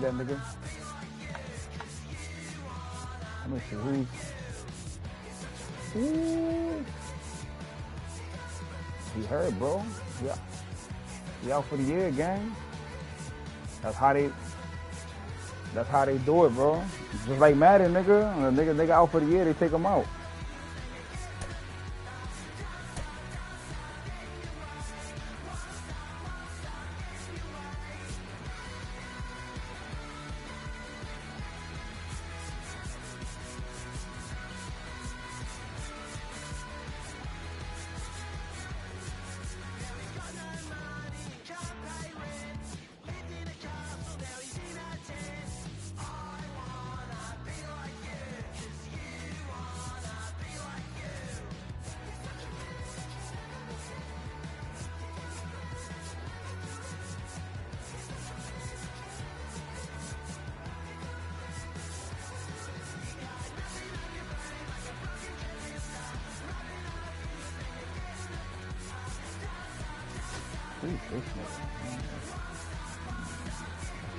that nigga. Let me see who's. Ooh. He hurt, bro. Yeah. He out for the year, gang. That's how they do it, bro. Just like Madden, nigga. When a nigga out for the year, they take him out.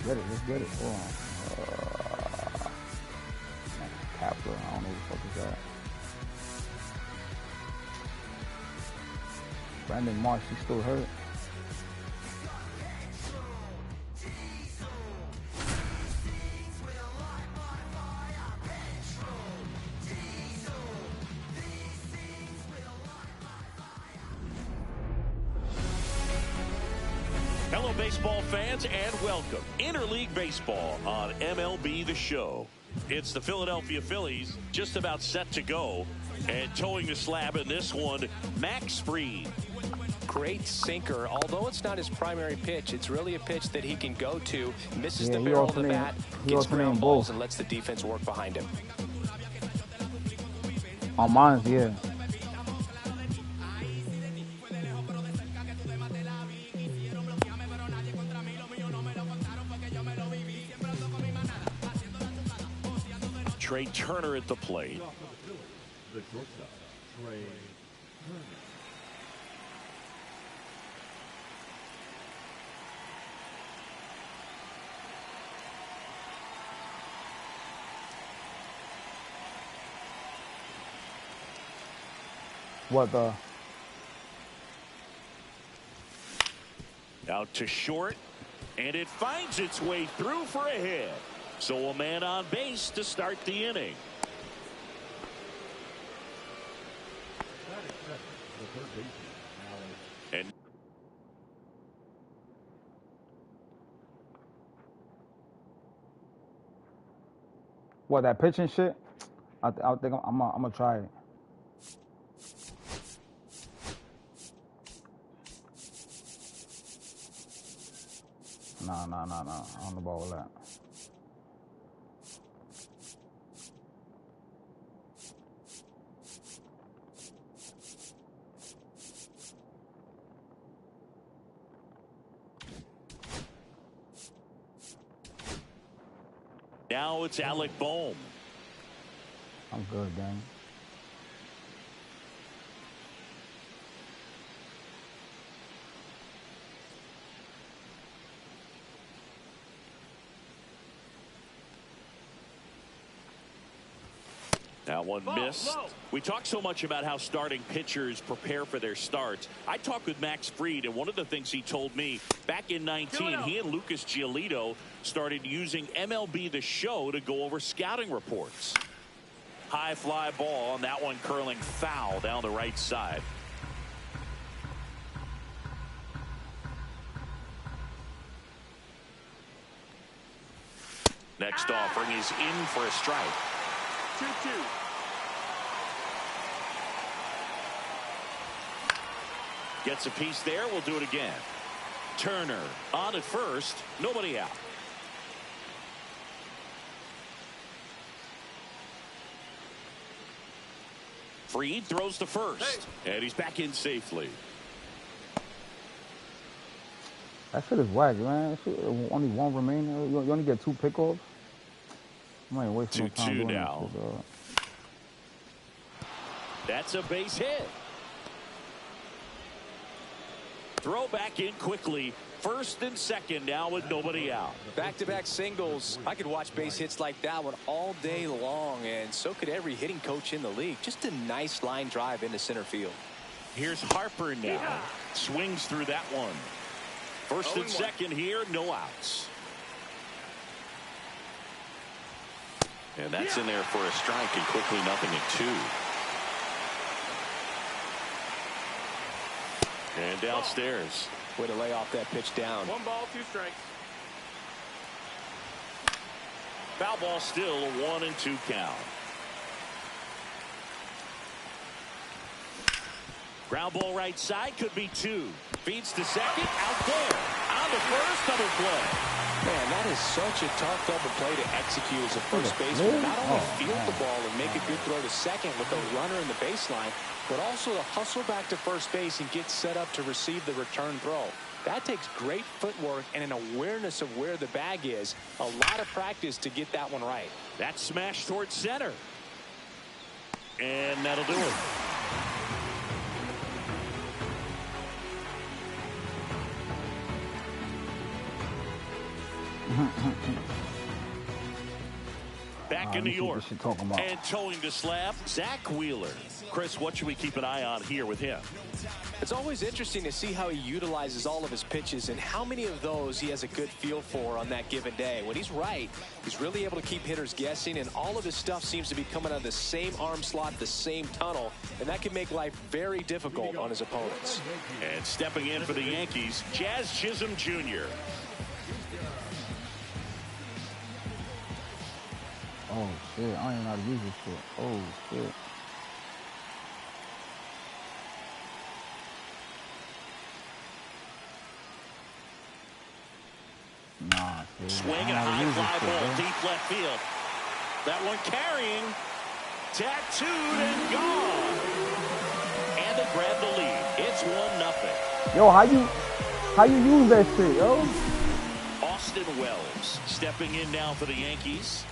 Let's get it. Hold on. Kapler, I don't know what the fuck is that. Brandon Marsh, he's still hurt. Hello, baseball fans, and welcome. Interleague Baseball on MLB The Show. It's the Philadelphia Phillies just about set to go. And towing the slab in this one, Max Fried. Great sinker. Although it's not his primary pitch, it's really a pitch that he can go to, misses the barrel of the bat, gets ground balls, and lets the defense work behind him. On mine, yeah. Trey Turner at the plate. The shortstop, Trey Turner. What the? Out to short, and it finds its way through for a hit. So a man on base to start the inning. And What, that pitching shit? I think I'm gonna try it. Nah. I don't know about all that. now it's Alec Bohm. I'm good, gang. That one missed. We talk so much about how starting pitchers prepare for their starts. I talked with Max Fried, and one of the things he told me back in 19, he and Lucas Giolito started using MLB The Show to go over scouting reports. High fly ball, and that one curling foul down the right side. Next offering is in for a strike. 2-2. Gets a piece there. We'll do it again. Turner on at first. Nobody out. Fried throws to first. And he's back in safely. That shit is whack, man. Only one remaining. You only get 2 pickoffs. I ain't wasting no time doing now. That's a base hit. Throw back in quickly. First and second now with nobody out. Back-to-back singles. I could watch base hits like that one all day long, and so could every hitting coach in the league. Just a nice line drive into center field. Here's Harper now. Swings through that one. First and second here, no outs. And that's in there for a strike, and quickly 0-2. And downstairs. Way to lay off that pitch down. 1 ball, 2 strikes. Foul ball still, a 1-2 count. Ground ball right side, could be 2. Feeds to second, out there. On the first, double play. Man, that is such a tough double play to execute as a first baseman. Not only field the ball and make a good throw to second with a runner in the baseline, but also to hustle back to first base and get set up to receive the return throw. That takes great footwork and an awareness of where the bag is. A lot of practice to get that one right. That smash towards center. And that'll do it. Back in New York and towing the slab, Zach Wheeler. Chris, what should we keep an eye on here with him? It's always interesting to see how he utilizes all of his pitches and how many of those he has a good feel for on that given day. When he's right, he's really able to keep hitters guessing, and all of his stuff seems to be coming out of the same arm slot, the same tunnel, and that can make life very difficult on his opponents. And stepping in for the Yankees, Jazz Chisholm Jr. Oh, shit. I don't even know how to use this shit. Oh, shit. Nah, shit. Swing and a high fly ball, deep left field. That one carrying. Tattooed and gone. And they grab the lead. It's 1-0. Yo, how you use that shit, yo? Austin Wells stepping in now for the Yankees.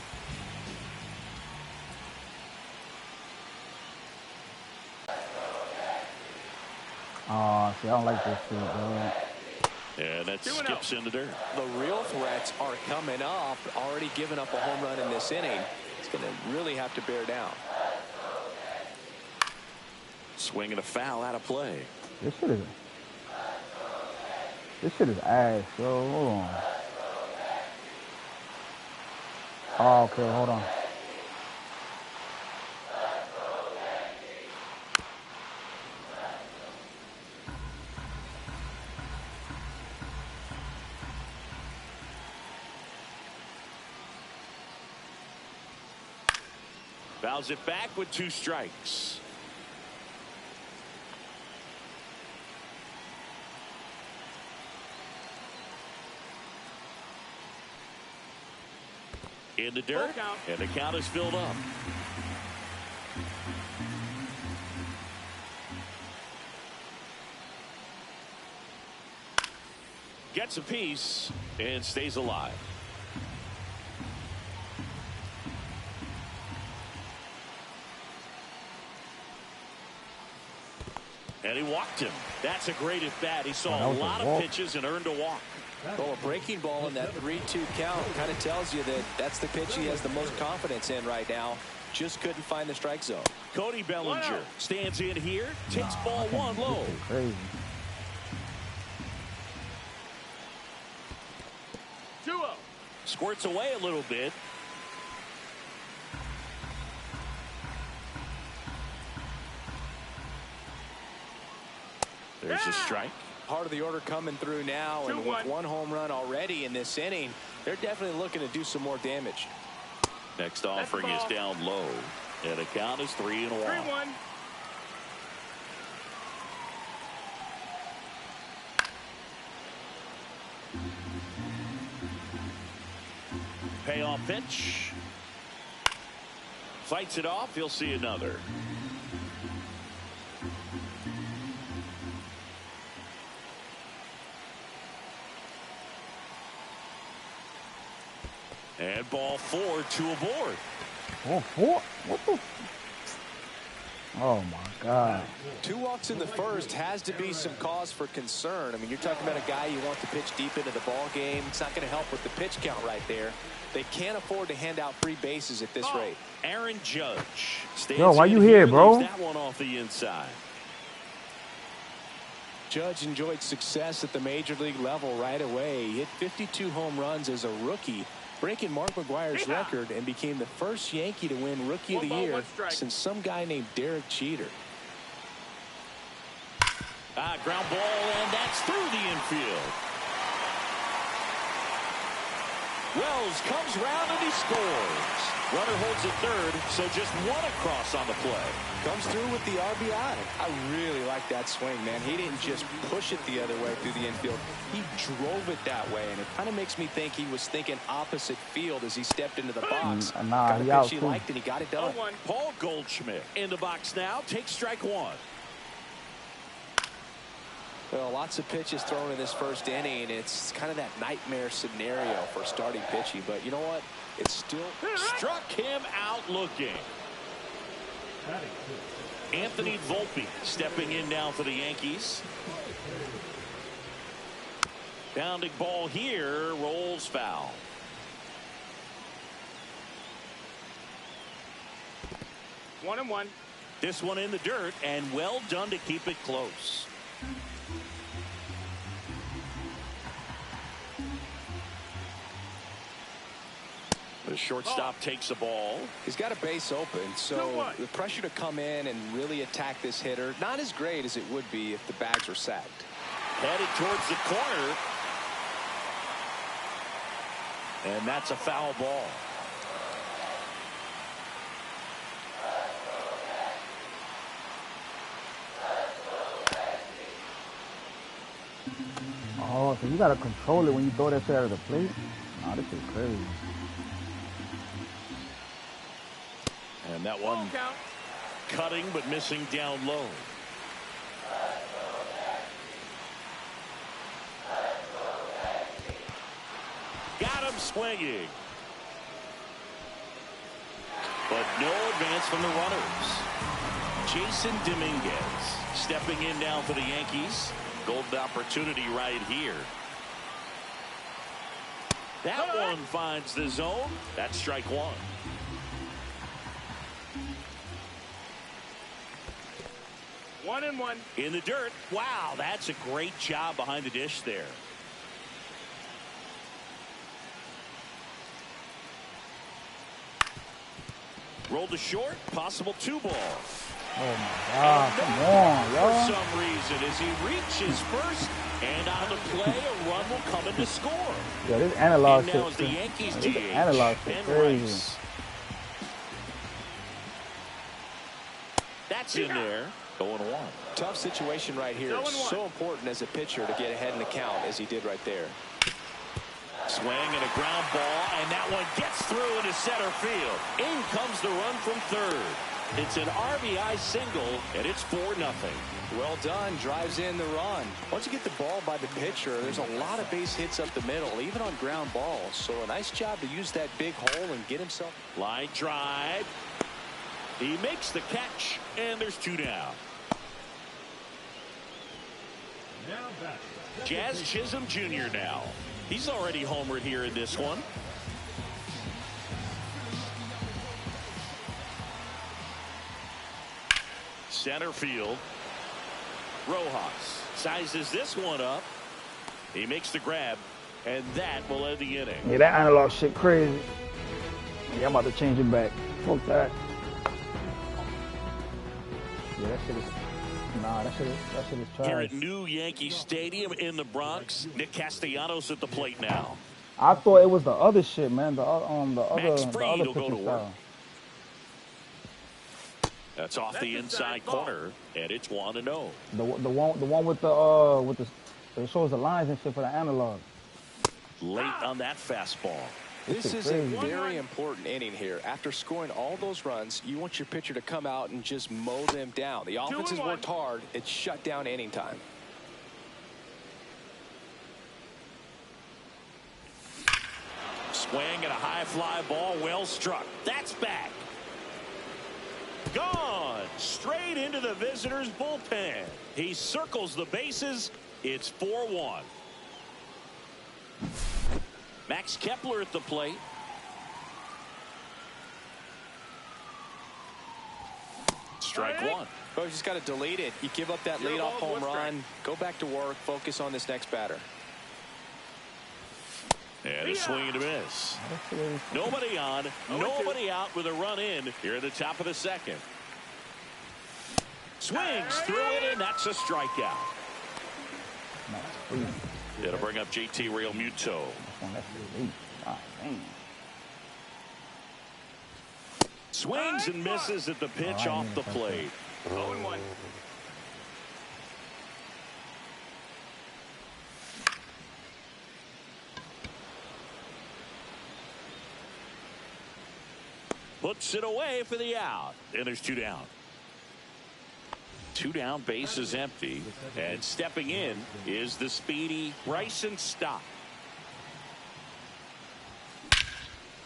Oh, see, I don't like this shit, bro. And that skips into dirt. The real threats are coming up. Already giving up a home run in this inning. It's going to really have to bear down. Swinging a foul out of play. This shit is ass, yo. Hold on. Oh, okay, hold on. Fouls it back with 2 strikes. In the dirt, and the count is filled up. Gets a piece and stays alive. And he walked him. That's a great at bat. He saw a lot of pitches and earned a walk. Well, a breaking ball in that 3-2 count kind of tells you that that's the pitch he has the most confidence in right now. Just couldn't find the strike zone. Cody Bellinger stands in here, takes ball 1 low. Crazy. 2-0. Squirts away a little bit. There's a strike. Part of the order coming through now, and with 1 home run already in this inning, they're definitely looking to do some more damage. Next offering is down low, and the count is 3-1. 3-1. Payoff pitch. Fights it off. He'll see another. And ball 4, 2 aboard. Oh, 4? What the? Oh my God. 2 walks in the first has to be some cause for concern. I mean, you're talking about a guy you want to pitch deep into the ball game. It's not going to help with the pitch count right there. They can't afford to hand out free bases at this rate. Aaron Judge. Yo, why you here, bro? That one off the inside. Judge enjoyed success at the major league level right away. He hit 52 home runs as a rookie, breaking Mark McGwire's record, and became the first Yankee to win Rookie of the Year since some guy named Derek Jeter. Ground ball, and that's through the infield. Wells comes round and he scores. Runner holds at third, so just one across on the play. Comes through with the RBI. I really like that swing, man. He didn't just push it the other way through the infield. He drove it that way, and it kind of makes me think he was thinking opposite field as he stepped into the box. Nah, he out he too. liked, and he got it done. Paul Goldschmidt in the box now. Takes strike one. Well, lots of pitches thrown in this first inning. It's kind of that nightmare scenario for starting pitching. But you know what? It's still struck him out looking. Anthony Volpe stepping in now for the Yankees. Bounding ball here, rolls foul. One and one. This one in the dirt, and well done to keep it close. The shortstop takes the ball. He's got a base open, so the pressure to come in and really attack this hitter, not as great as it would be if the bags were sacked. Headed towards the corner. And that's a foul ball. Oh, so you gotta control it when you throw that shit out of the plate? Oh, this is crazy. And that one cutting but missing down low. Got him swinging. But no advance from the runners. Jason Dominguez stepping in now for the Yankees. Golden opportunity right here. That one finds the zone. That's strike one. One and one. In the dirt. Wow, that's a great job behind the dish there. Rolled to short. Possible 2 ball. Oh my God, come on, yo. For some reason, as he reaches first, and on the play, a run will come in to score. Yeah, this analog and shit. now is the Yankees this DH analog shit and crazy. Rice. That's in there. 0-1. Tough situation right here. It's so important as a pitcher to get ahead in the count as he did right there. Swing and a ground ball, and that one gets through into center field. In comes the run from third. It's an RBI single, and it's 4-0. Well done. Drives in the run. Once you get the ball by the pitcher, there's a lot of base hits up the middle, even on ground balls. So a nice job to use that big hole and get himself. Line drive. He makes the catch, and there's 2 down. Now back. Jazz Chisholm Jr. now. He's already homered here in this one. Center field. Rojas sizes this one up. He makes the grab, and that will end the inning. Yeah, that analog shit crazy. Yeah, I'm about to change it back. Fuck that. Yeah, that shit is. Nah, that shit is trash. Here at New Yankee Stadium in the Bronx, Nick Castellanos at the plate now. I thought it was the other shit, man. The other Max Fried will go to pitching work. style. That's off the inside corner, and it's 1-0. The one with the it shows the lines and shit for the analog. Late on that fastball. This is a very important inning here. After scoring all those runs, you want your pitcher to come out and just mow them down. The offense has worked hard. It's shut down inning time. Swing and a high fly ball, well struck. That's back. Gone straight into the visitors' bullpen. He circles the bases. It's 4-1. Max Kepler at the plate. Strike one. Oh, you just got to delete it. You give up that leadoff home run. Go back to work. Focus on this next batter. And a swing and a miss. Nobody on, nobody out with a run in here at the top of the second. Swings through it, and that's a strikeout. It'll bring up JT Realmuto. Swings and misses at the pitch off the plate. 0-1. Puts it away for the out. And there's 2 down. 2 down, base is empty. And stepping in is the speedy Bryson Stott.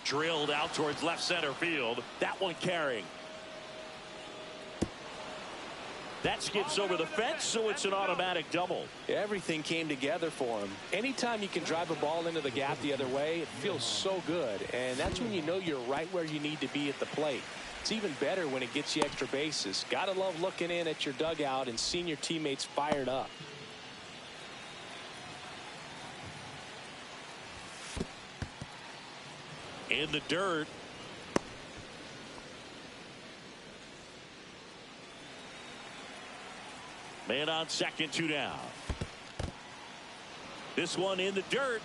Drilled out towards left center field. That one carrying. That skips over the fence, so it's an automatic double. Everything came together for him. Anytime you can drive a ball into the gap the other way, it feels so good. And that's when you know you're right where you need to be at the plate. It's even better when it gets you extra bases. Gotta love looking in at your dugout and seeing your teammates fired up. In the dirt. Man on second, 2 down. This one in the dirt.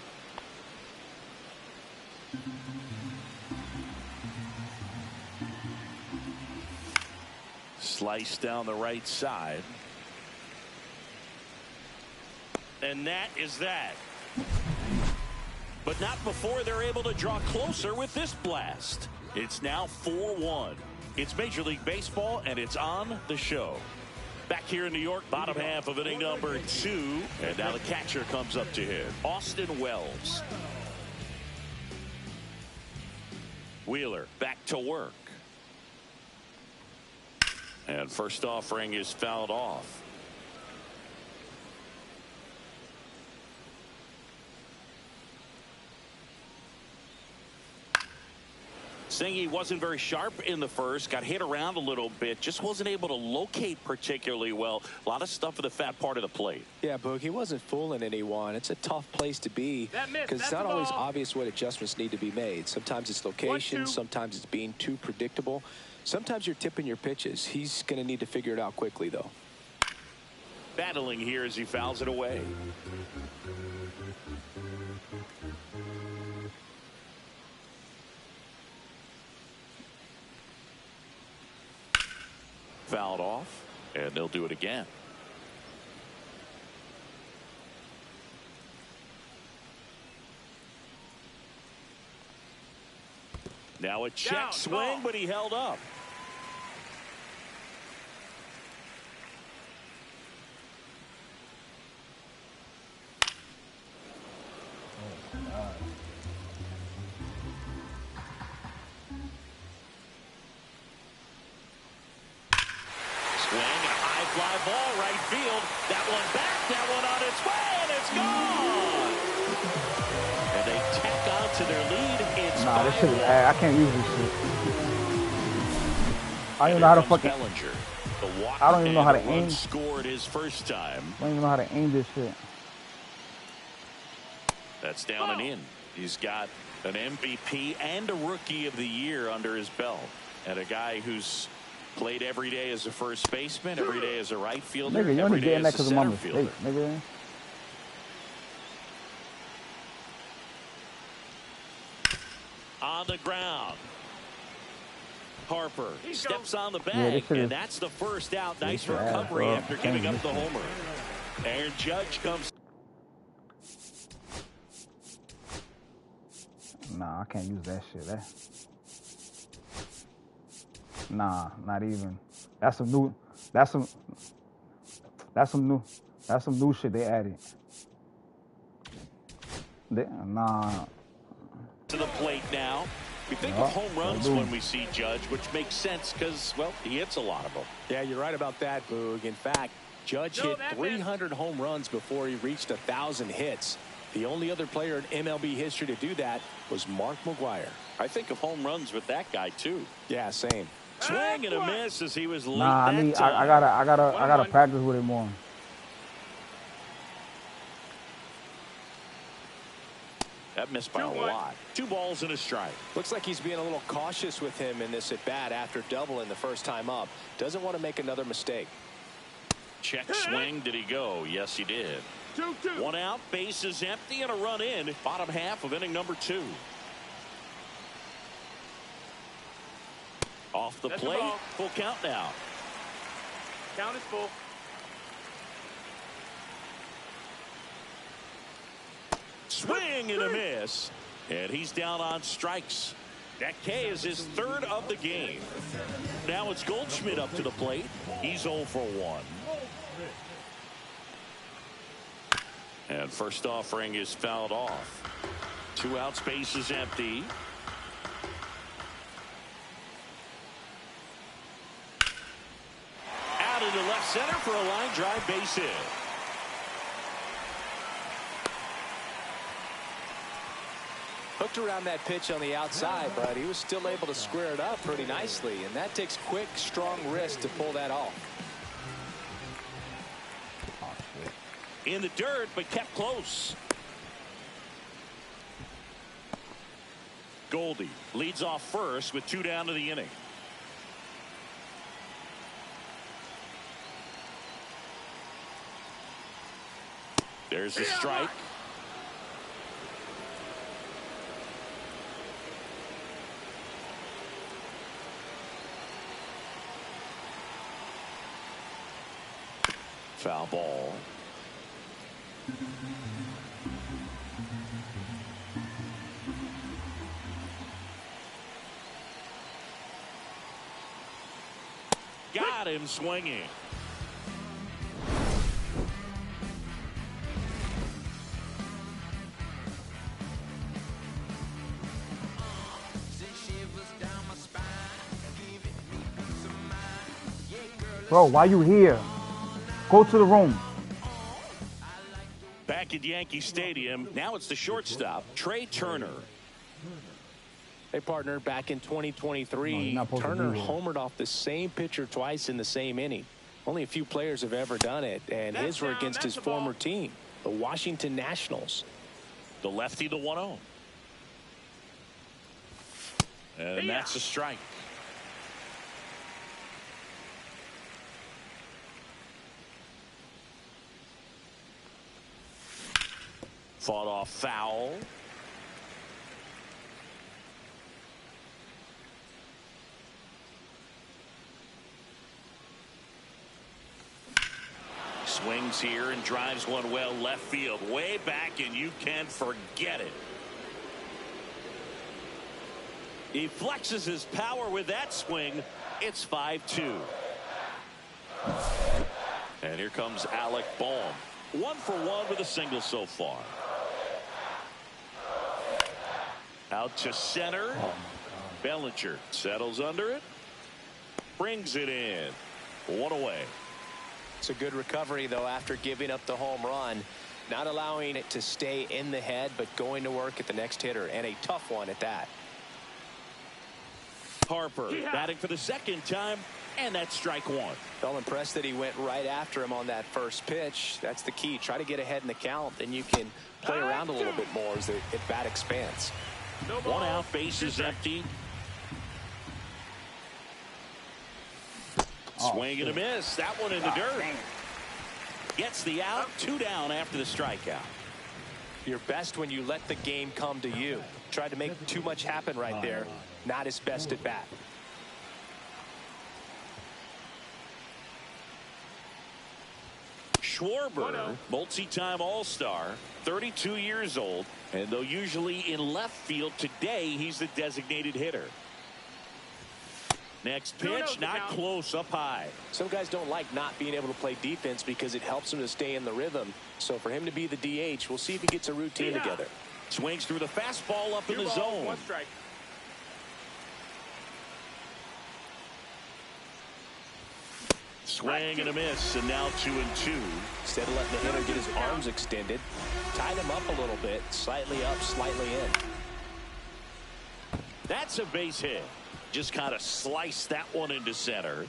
Slice down the right side. And that is that. But not before they're able to draw closer with this blast. It's now 4-1. It's Major League Baseball, and it's on the show. Back here in New York, bottom half of inning number 2. And now the catcher comes up to hit. Austin Wells. Wheeler back to work. And first offering is fouled off. Singy wasn't very sharp in the first, got hit around a little bit, just wasn't able to locate particularly well. A lot of stuff for the fat part of the plate. Yeah, Boog, he wasn't fooling anyone. It's a tough place to be because it's not always obvious what adjustments need to be made. Sometimes it's location, sometimes it's being too predictable. Sometimes you're tipping your pitches. He's going to need to figure it out quickly, though. Battling here as he fouls it away. Fouled off, and they'll do it again. Now a check swing, but he held up. Fly ball right field. That one back. That one on its way, and it's gone. And they tack on to their lead. It's nah, this shit is ass. I can't use this shit. I don't even know how to fucking. I don't even know how to aim. Scored his first time. I don't even know how to aim this shit. That's down and in. He's got an MVP and a Rookie of the Year under his belt, and a guy who's played every day as a first baseman, every day as a right fielder, nigga, you every only day getting that as a because of my center mistake, fielder. nigga. On the ground. Harper steps on the bag, and that's the first out. Nice recovery after giving up the homer. Aaron Judge comes. Nah, I can't use that shit. Nah, not even. That's some new shit they added. To the plate now. We think of home runs when we see Judge, which makes sense because, well, he hits a lot of them. Yeah, you're right about that, Boog. In fact, Judge hit 300 home runs before he reached 1,000 hits. The only other player in MLB history to do that was Mark McGwire. I think of home runs with that guy, too. Yeah, same. Swing and a miss as he was late. Nah, I gotta practice with it more. That missed by a lot. 2 balls and a strike. Looks like he's being a little cautious with him in this at bat after doubling the first time up. Doesn't want to make another mistake. Check swing. Did he go? Yes, he did. 2-2. 1 out, base is empty, and a run in. Bottom half of inning number 2. Off the plate. Full count now. Count is full. Swing and a miss. And he's down on strikes. That K is his 3rd of the game. Now it's Goldschmidt up to the plate. He's 0 for 1. And first offering is fouled off. 2 outs, base is empty. Out into left center for a line drive base hit. Hooked around that pitch on the outside, but he was still able to square it up pretty nicely, and that takes quick, strong wrist to pull that off. In the dirt, but kept close. Goldie leads off first with 2 down to the inning. There's a strike. Foul ball. Got him swinging. Bro, why you here? Go to the room. Back at Yankee Stadium, now it's the shortstop, Trey Turner. Hey, partner, back in 2023, Turner homered off the same pitcher twice in the same inning. Only a few players have ever done it, and his were against his former team, the Washington Nationals. The lefty, the 1-0. And that's a strike. Fought off foul. Swings here and drives one well left field, way back, and you can forget it. He flexes his power with that swing. It's 5-2. And here comes Alec Bohm. 1 for 1 with a single so far. Out to center. Bellinger settles under it. Brings it in. 1 away. It's a good recovery, though, after giving up the home run. Not allowing it to stay in the head, but going to work at the next hitter, and a tough one at that. Harper batting for the 2nd time, and that's strike 1. Felt impressed that he went right after him on that first pitch. That's the key. Try to get ahead in the count, then you can play around a little bit more as the at-bat expands. 1 out, base is empty. Swing and a miss. That one in the dirt. Gets the out. 2 down after the strikeout. You're best when you let the game come to you. Tried to make too much happen right there. Not his best at bat. Schwarber, multi-time All-Star, 32 years old, and though usually in left field, today he's the designated hitter. Next pitch, not close, up high. Some guys don't like not being able to play defense because it helps them to stay in the rhythm. So for him to be the DH, we'll see if he gets a routine together. Swings through the fastball up in the zone. 1 strike. Swing and a miss, and now 2-2. Instead of letting the hitter get his arms extended, tied him up a little bit, slightly up, slightly in. That's a base hit. Just kind of sliced that one into center.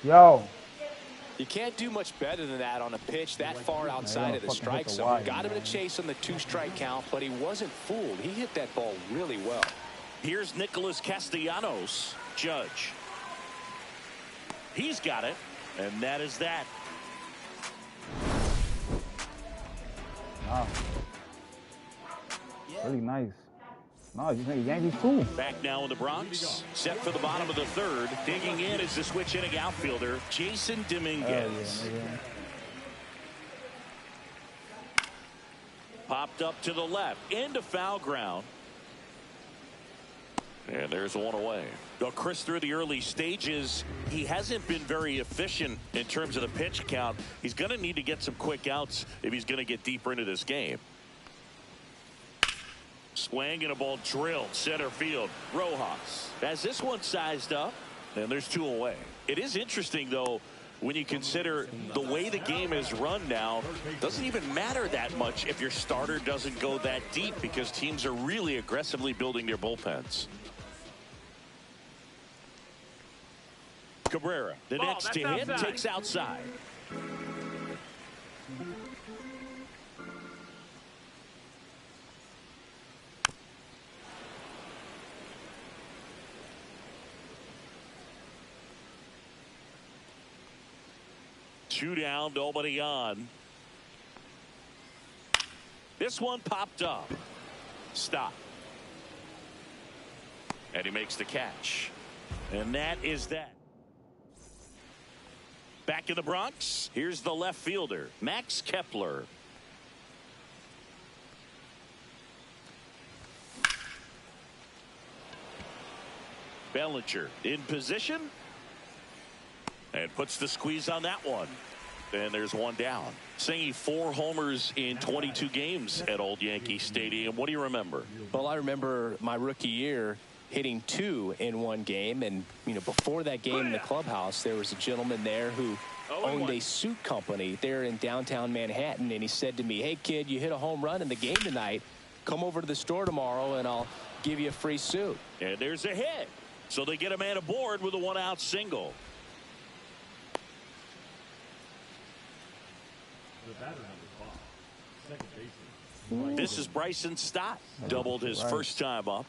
Yo. You can't do much better than that on a pitch that far outside of the strike zone. Got him in a chase on the 2-strike count, but he wasn't fooled. He hit that ball really well. Here's Nicholas Castellanos. Judge. He's got it, and that is that. Wow. Really nice. No, you think Yankees too. Back now in the Bronx. Set for the bottom of the third. Digging in is the switch hitting outfielder, Jason Dominguez. Yeah. Popped up to the left. Into foul ground. And there's one away. Now, Chris, through the early stages, he hasn't been very efficient in terms of the pitch count. He's going to need to get some quick outs if he's going to get deeper into this game. Swing and a ball drilled center field. Rojas has this one sized up, and there's 2 away. It is interesting, though, when you consider the way the game is run now. Doesn't even matter that much if your starter doesn't go that deep, because teams are really aggressively building their bullpens. Cabrera, the next to hit, takes outside. Two down, nobody on. This one popped up. Stop. And he makes the catch. And that is that. Back in the Bronx, here's the left fielder, Max Kepler. Bellinger in position. And puts the squeeze on that one. And there's one down. Saying 4 homers in 22 games at Old Yankee Stadium. What do you remember? Well, I remember my rookie year hitting 2 in one game. And, you know, before that game in the clubhouse, there was a gentleman there who owned a suit company there in downtown Manhattan. And he said to me, hey, kid, you hit a home run in the game tonight. Come over to the store tomorrow and I'll give you a free suit. And there's a hit. So they get a man aboard with a 1-out single. This is Bryson Stott. Doubled his first time up.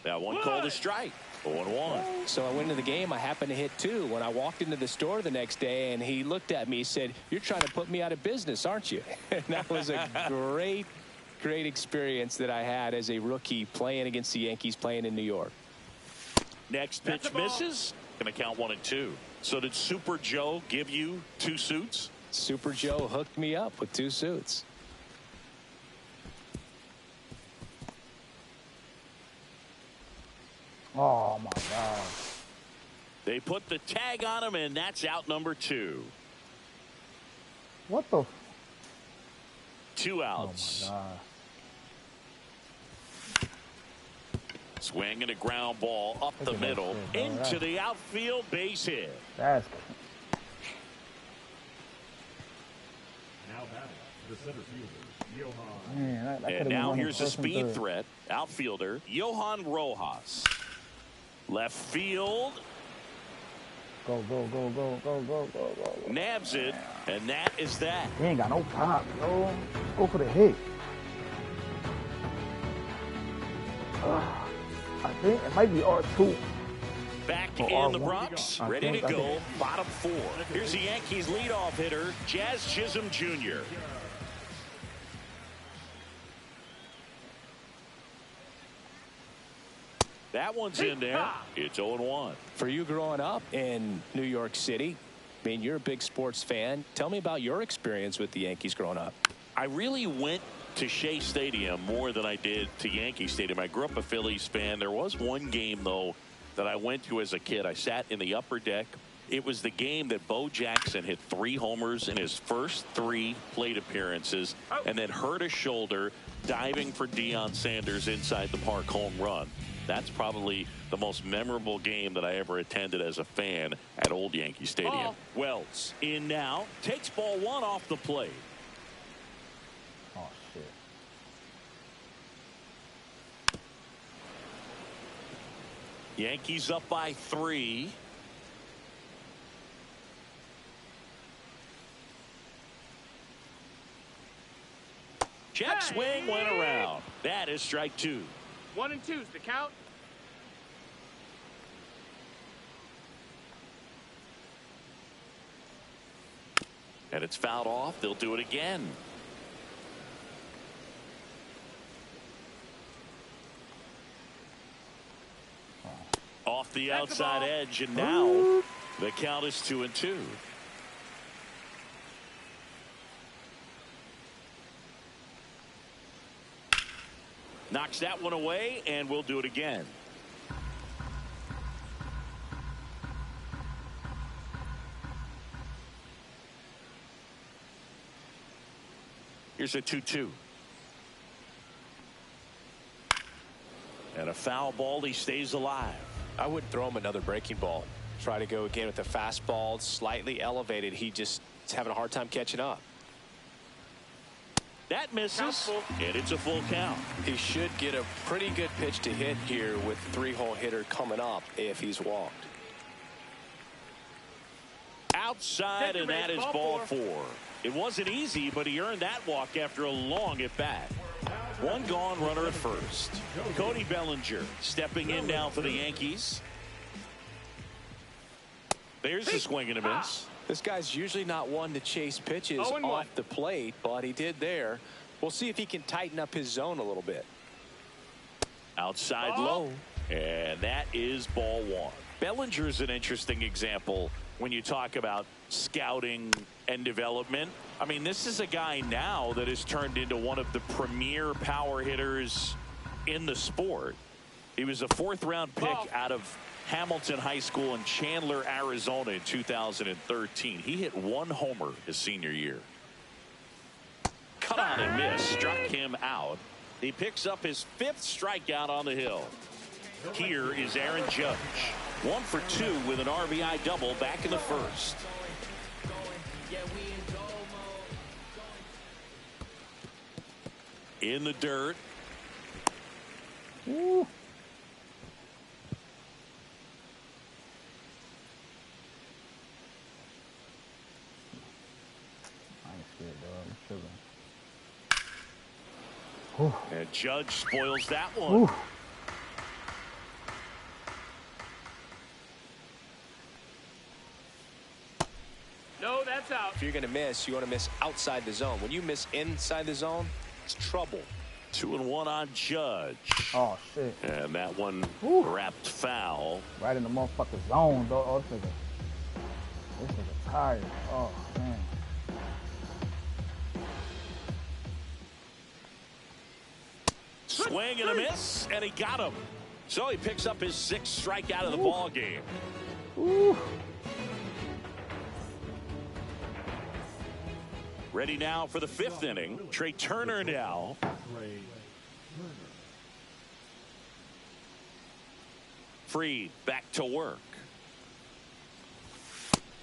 That one called a strike. 0-1. So I went into the game. I happened to hit 2. When I walked into the store the next day, and he looked at me, he said, you're trying to put me out of business, aren't you? And that was a great experience that I had as a rookie playing against the Yankees, playing in New York. Next pitch misses. Going to count 1-2. So did Super Joe give you 2 suits? Super Joe hooked me up with 2 suits. Oh my God. They put the tag on him, and that's out number 2. What the? 2 outs. Oh my God. Swing and a ground ball up the middle into the outfield, base hit. That's Now batting, the center fielder, Johan. man, that And now here's a speed threat. Outfielder, Johan Rojas. Left field. Go. Nabs it, and that is that. He ain't got no pop, yo. Let's go for the hit. I think it might be R2. Back Or in the R1. Bronx, I ready to think- go. Bottom 4. Here's the Yankees leadoff hitter, Jazz Chisholm Jr. That one's in there. It's 0-1. For you growing up in New York City, I mean, you're a big sports fan. Tell me about your experience with the Yankees growing up. I really went to Shea Stadium more than I did to Yankee Stadium. I grew up a Phillies fan. There was one game, though, that I went to as a kid. I sat in the upper deck. It was the game that Bo Jackson hit 3 homers in his first 3 plate appearances and then hurt a shoulder diving for Deion Sanders inside the park home run. That's probably the most memorable game that I ever attended as a fan at Old Yankee Stadium. Ball. Wells in now, takes ball one off the plate. Oh, shit. Yankees up by 3. Check swing went around. That is strike 2. 1 and 2's the count. And it's fouled off. They'll do it again. Off the outside edge, and now the count is 2-2. Knocks that one away, and we'll do it again. Here's a 2-2. And a foul ball. He stays alive. I wouldn't throw him another breaking ball. Try to go again with the fastball, slightly elevated. He just is having a hard time catching up. That misses, and it's a full count. He should get a pretty good pitch to hit here with 3-hole hitter coming up if he's walked. Outside, and that is ball 4. It wasn't easy, but he earned that walk after a long at bat. One gone, runner at first. Cody Bellinger stepping in now for the Yankees. There's a swing and a miss. This guy's usually not one to chase pitches off the plate, but he did there. We'll see if he can tighten up his zone a little bit. Outside low, and that is ball 1. Bellinger is an interesting example when you talk about scouting and development. I mean, this is a guy now that has turned into one of the premier power hitters in the sport. He was a 4th-round pick out of Hamilton High School in Chandler, Arizona in 2013. He hit 1 homer his senior year. Cut on and miss, struck him out. He picks up his 5th strikeout on the hill. Here is Aaron Judge. 1 for 2 with an RBI double back in the 1st. In the dirt. Woo. I ain't scared, dog. I'm chilling. And Judge spoils that one. No, that's out. If you're going to miss, you want to miss outside the zone. When you miss inside the zone, it's trouble. 2-1 on Judge. Oh, shit. And that one wrapped foul. Right in the motherfucking zone, dog. Oh, this nigga tired. Oh, man. Swing and a miss, and he got him. So he picks up his 6th strikeout of the ball game. Ooh. Ready now for the 5th inning. Trey Turner now. Fried back to work.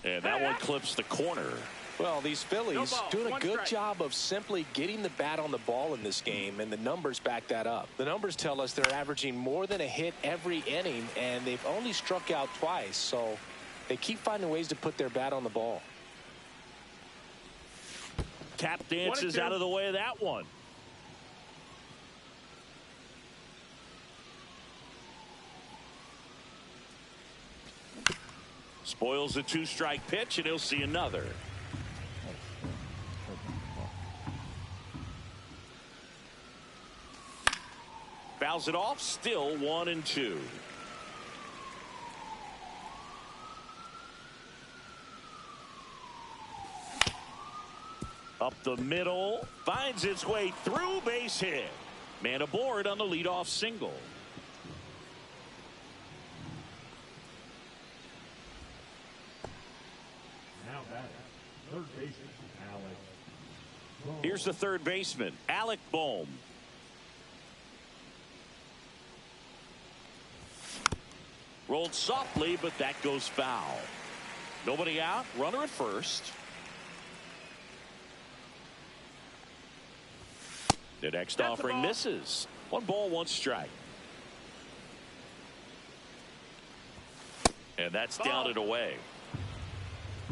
And that one clips the corner. Well, these Phillies doing a good job of simply getting the bat on the ball in this game, and the numbers back that up. The numbers tell us they're averaging more than a hit every inning, and they've only struck out twice, so they keep finding ways to put their bat on the ball. Tap dances out of the way of that one. Spoils a 2-strike pitch, and he'll see another. Fouls it off, still 1-2. Up the middle, finds its way through, base hit. Man aboard on the leadoff single. Now batting, third baseman, Alec. Here's the third baseman, Alec Bohm. Rolled softly, but that goes foul. Nobody out. Runner at first. The next offering misses. 1 ball, 1 strike. And that's down and away.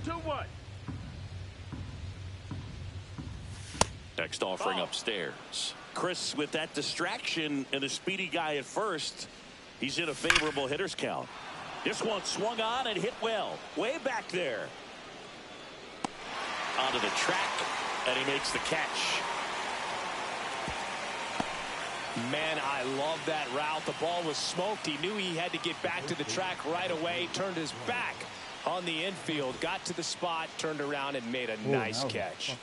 2-1. Next offering upstairs. Chris, with that distraction and a speedy guy at first, he's in a favorable hitter's count. This one swung on and hit well. Way back there. Onto the track, and he makes the catch. Man, I love that route. The ball was smoked. He knew he had to get back to the track right away. Turned his back on the infield. Got to the spot, turned around, and made a nice catch.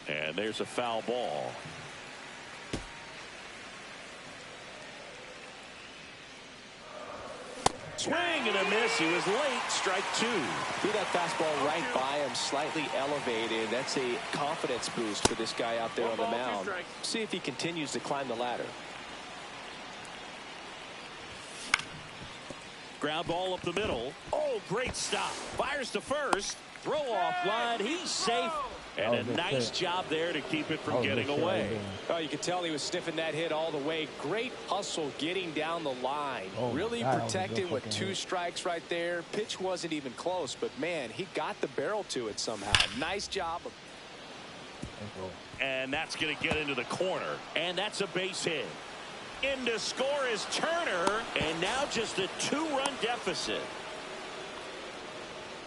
And there's a foul ball. Swing and a miss. He was late. Strike 2. Threw that fastball right by him, slightly elevated. That's a confidence boost for this guy out there on the mound. See if he continues to climb the ladder. Ground ball up the middle. Oh, great stop. Fires to first. Throw off line. He's safe. And a nice job there to keep it from getting away. Oh, you could tell he was sniffing that hit all the way. Great hustle getting down the line. Really protecting with 2 strikes right there. Pitch wasn't even close, but man, he got the barrel to it somehow. Nice job. And that's going to get into the corner. And that's a base hit. In to score is Turner. And now just a 2-run deficit.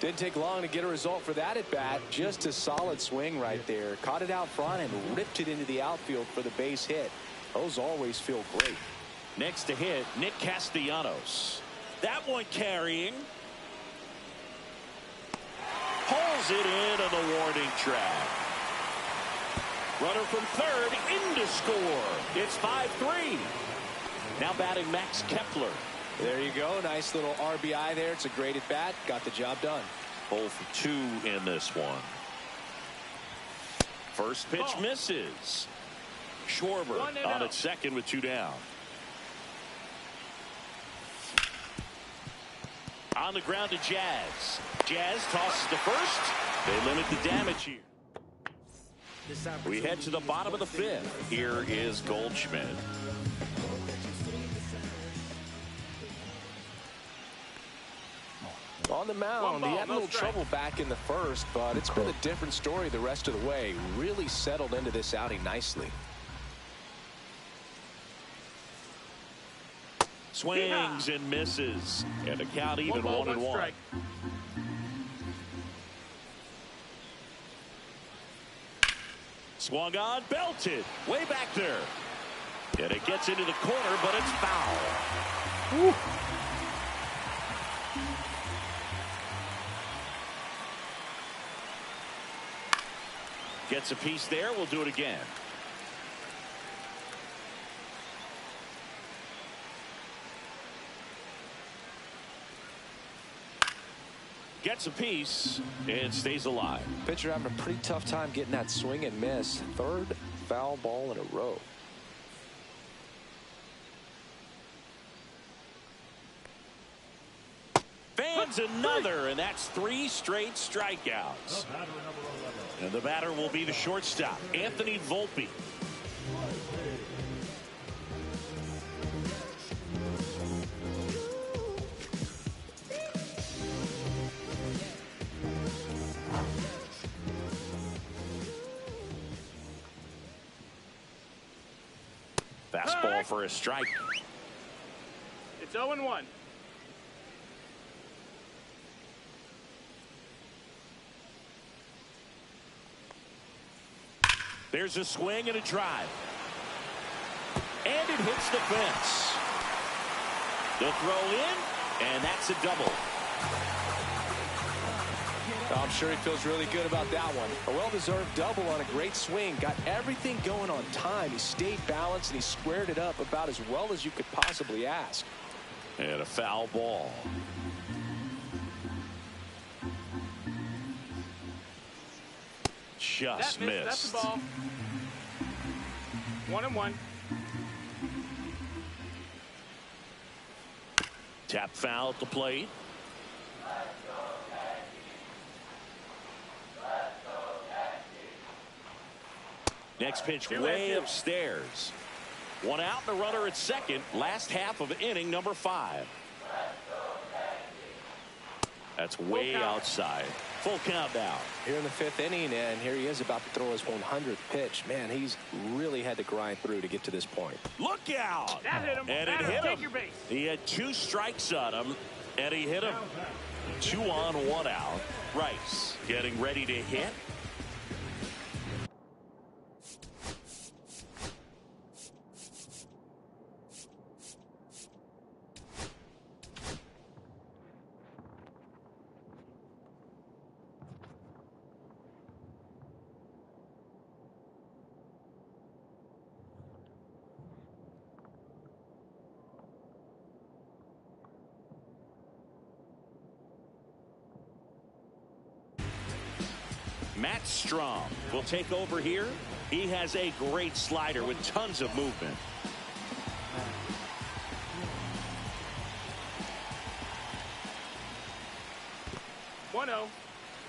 Didn't take long to get a result for that at bat. Just a solid swing right there. Caught it out front and ripped it into the outfield for the base hit. Those always feel great. Next to hit, Nick Castellanos. That one carrying. Pulls it in on the warning track. Runner from third in to score. It's 5-3. Now batting Max Kepler. There you go. Nice little RBI there. It's a great at bat. Got the job done. 0 for 2 in this one. First pitch misses. Schwarber on at second with 2 down. On the ground to Jazz. Jazz tosses to first. They limit the damage here. We head to the bottom of the 5th. Here is Goldschmidt. On the mound, he had a little trouble back in the first, but it's been a different story the rest of the way. Really settled into this outing nicely. Swings and misses. And the count even 1-1. Swung on, belted. Way back there. And it gets into the corner, but it's foul. Woo. Gets a piece there. We'll do it again. Gets a piece and stays alive. Pitcher having a pretty tough time getting that swing and miss. 3rd foul ball in a row. Fans another, and that's 3 straight strikeouts. And the batter will be the shortstop, Anthony Volpe. Fastball for a strike. It's 0-1. There's a swing and a drive. And it hits the fence. The throw in, and that's a double. I'm sure he feels really good about that one. A well-deserved double on a great swing. Got everything going on time. He stayed balanced, and he squared it up about as well as you could possibly ask. And a foul ball. Just missed. That's the ball. 1-1. Tap foul at the plate. Next pitch way upstairs. One out and a runner at second. Last half of inning number 5. That's way outside. Full count now. Here in the 5th inning, and here he is about to throw his 100th pitch. Man, he's really had to grind through to get to this point. Look out! That hit him. And it hit him. He had 2 strikes on him, and he hit him. 2 on, 1 out. Rice getting ready to hit. Matt Strom will take over here. He has a great slider with tons of movement.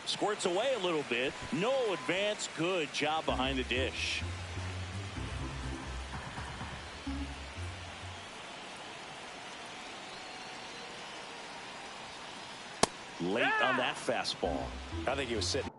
Squirts away a little bit. No advance. Good job behind the dish. Late on that fastball. I think he was sitting.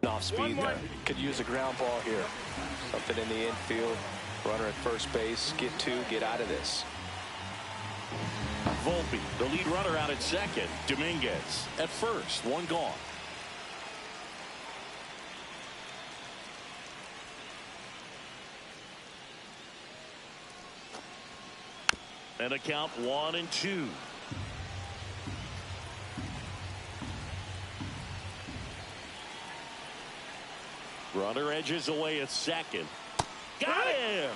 Off speed there. Could use a ground ball here. Something in the infield. Runner at first base. Get 2. Get out of this. Volpe, the lead runner, out at second. Dominguez at first. 1 gone. And a count 1-2. Runner edges away at second. Got him.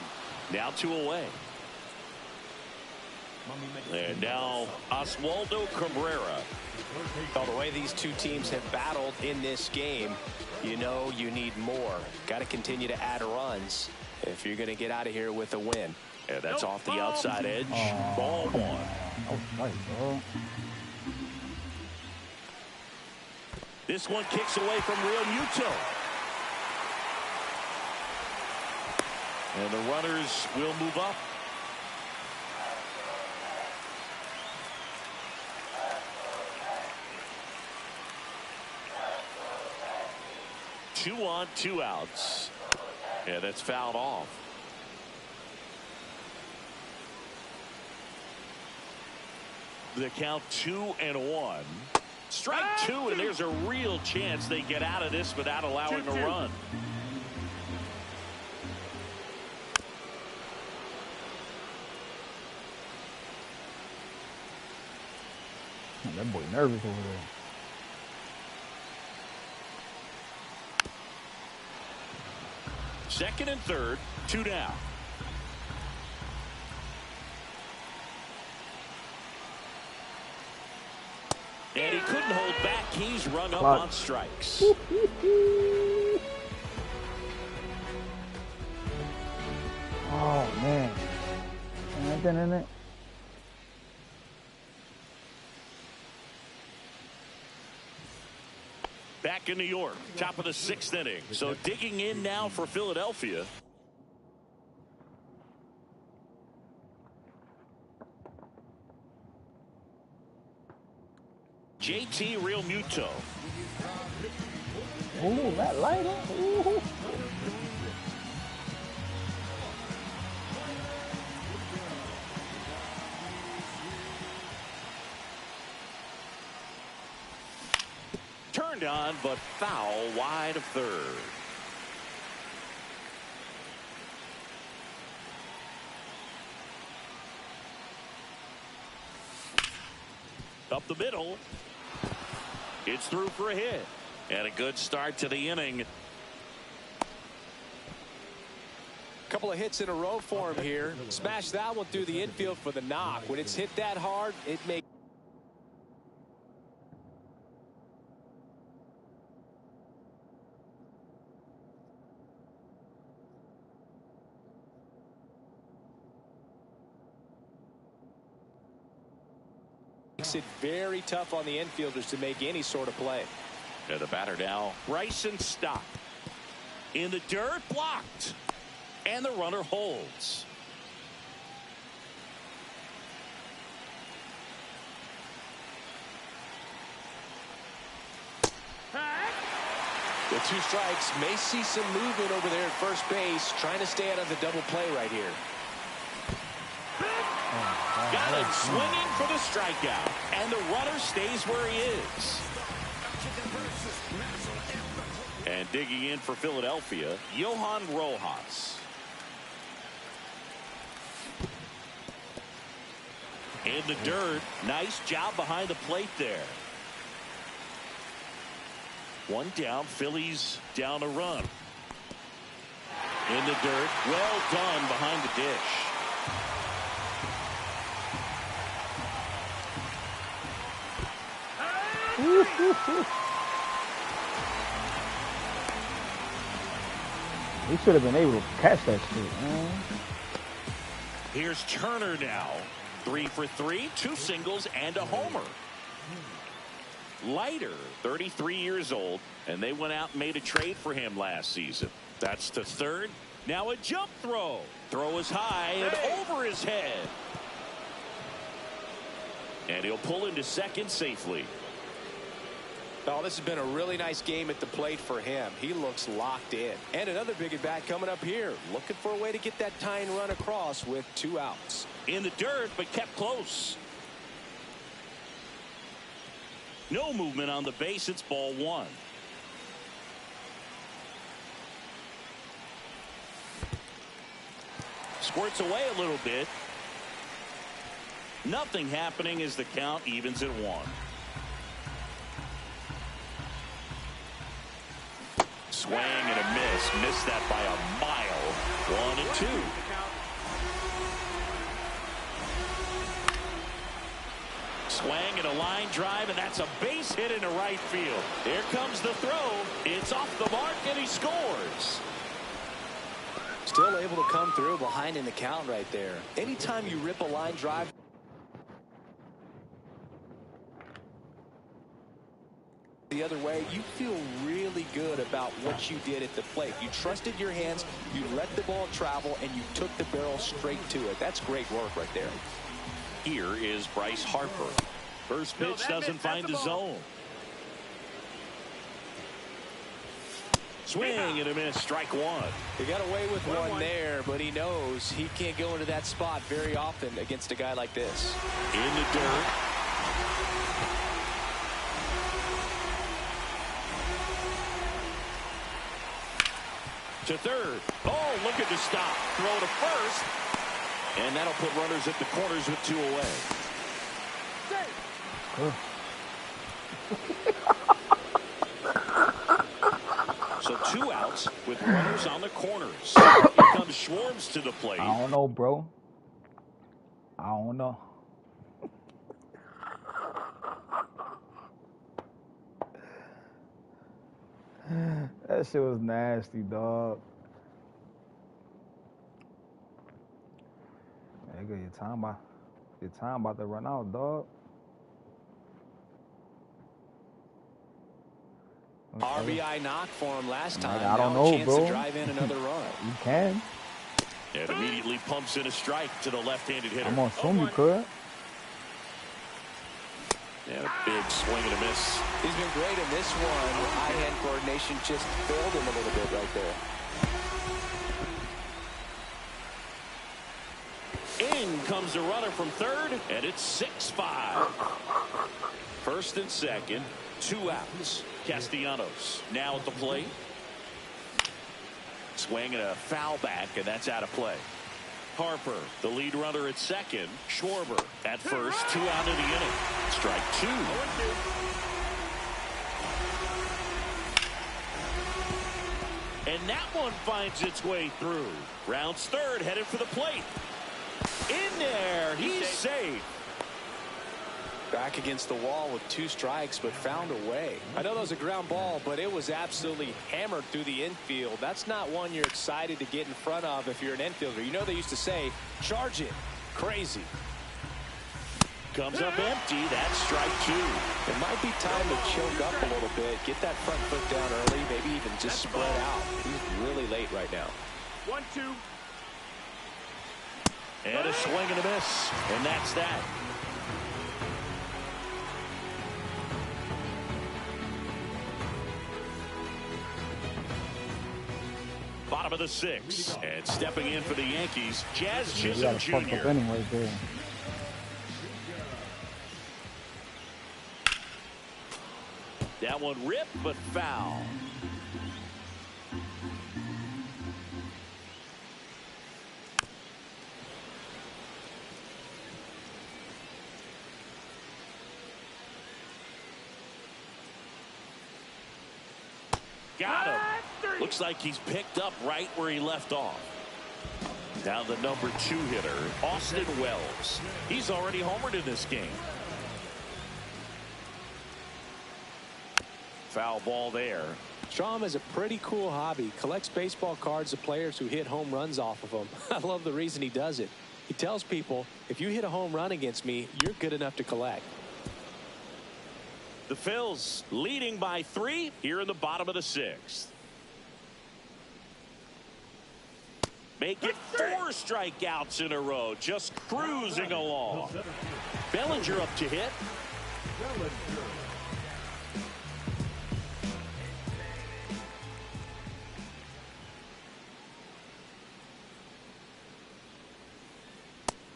Now 2 away. And now Oswaldo Cabrera. Well, the way these 2 teams have battled in this game, you know you need more. Got to continue to add runs if you're going to get out of here with a win. And that's off the outside edge. Ball 1. Oh, nice, bro. This one kicks away from Real Muto. And the runners will move up. Two on, 2 outs. And that's fouled off. The count 2-1. Strike 2, and there's a real chance they get out of this without allowing a run. That boy nervous over there. Second and third, 2 down. And he couldn't hold back. He's rung up on strikes. Oh, man. Isn't it? Back in New York, top of the 6th inning. So digging in now for Philadelphia. JT Real Muto. Ooh, that light up. Ooh. Turned on, but foul wide of third. Up the middle. It's through for a hit. And a good start to the inning. Couple of hits in a row for him here. Smash that one through the infield for the knock. When it's hit that hard, it makes it very tough on the infielders to make any sort of play. And the batter now, Bryson Stott. In the dirt, blocked. And the runner holds. With 2 strikes, may see some movement over there at first base, trying to stay out of the double play right here. Got him swinging for the strikeout. And the runner stays where he is. And digging in for Philadelphia, Johan Rojas. In the dirt. Nice job behind the plate there. 1 down. Phillies down a run. In the dirt. Well done behind the dish. He should have been able to catch that shit, man. Here's Turner now. 3 for 3, 2 singles and a homer. Leiter, 33 years old, and they went out and made a trade for him last season. That's to third. Now a jump throw. Throw is high and over his head. And he'll pull into second safely. Oh, this has been a really nice game at the plate for him. He looks locked in. And another big at bat coming up here. Looking for a way to get that tying run across with 2 outs. In the dirt, but kept close. No movement on the base. It's ball 1. Squirts away a little bit. Nothing happening as the count evens at 1. Swing and a miss. Missed that by a mile. 1 and 2. Swing and a line drive, and that's a base hit into right field. Here comes the throw. It's off the mark, and he scores. Still able to come through behind in the count right there. Anytime you rip a line drive the other way, you feel really good about what you did at the plate. You trusted your hands, you let the ball travel, and you took the barrel straight to it. That's great work right there. Here is Bryce Harper. First pitch doesn't find the zone. Swing and a miss. Strike 1. He got away with one there, but he knows he can't go into that spot very often against a guy like this. In the dirt. To third. Oh, look at the stop. Throw to first. And that'll put runners at the corners with 2 away. So 2 outs with runners on the corners. Here comes Schwartz to the plate. I don't know, bro. I don't know. That shit was nasty, dog. Nigga, your time about to run out, dog. RBI knock for him last time. I don't know, know, chance bro. to drive in another run. You can. And immediately pumps in a strike to the left-handed hitter. I'm gonna assume you could. And a big swing and a miss. He's been great in this one. Eye-hand coordination just failed him a little bit right there. In comes the runner from third, and it's 6-5. First and second, 2 outs. Castellanos now at the plate. Swing and a foul back, and that's out of play. Harper, the lead runner at second. Schwarber at first, 2 out of the inning. Strike 2. And that one finds its way through. Rounds third, headed for the plate. In there, he's safe. Back against the wall with 2 strikes, but found a way. I know that was a ground ball, but it was absolutely hammered through the infield. That's not one you're excited to get in front of if you're an infielder. You know they used to say, charge it. Crazy. Comes up empty. That's strike 2. It might be time to choke up a little bit. Get that front foot down early. Maybe even just spread out. He's really late right now. 1-2. And a swing and a miss. And that's that. Bottom of the 6th. And stepping in for the Yankees, Jazz Chisholm Jr. Right there. That one ripped, but foul. Got him. Looks like he's picked up right where he left off. Now the number 2 hitter, Austin Wells. He's already homered in this game. Foul ball there. Strom has a pretty cool hobby. Collects baseball cards of players who hit home runs off of them. I love the reason he does it. He tells people, if you hit a home run against me, you're good enough to collect. The Phils leading by 3 here in the bottom of the 6th. Make it 4 strikeouts in a row. Just cruising along. Bellinger up to hit.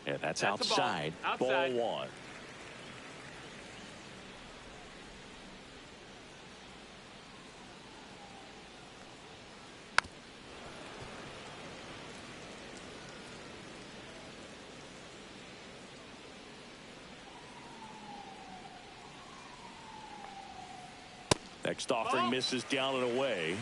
And that's outside. Ball 1. Next offering misses down and away.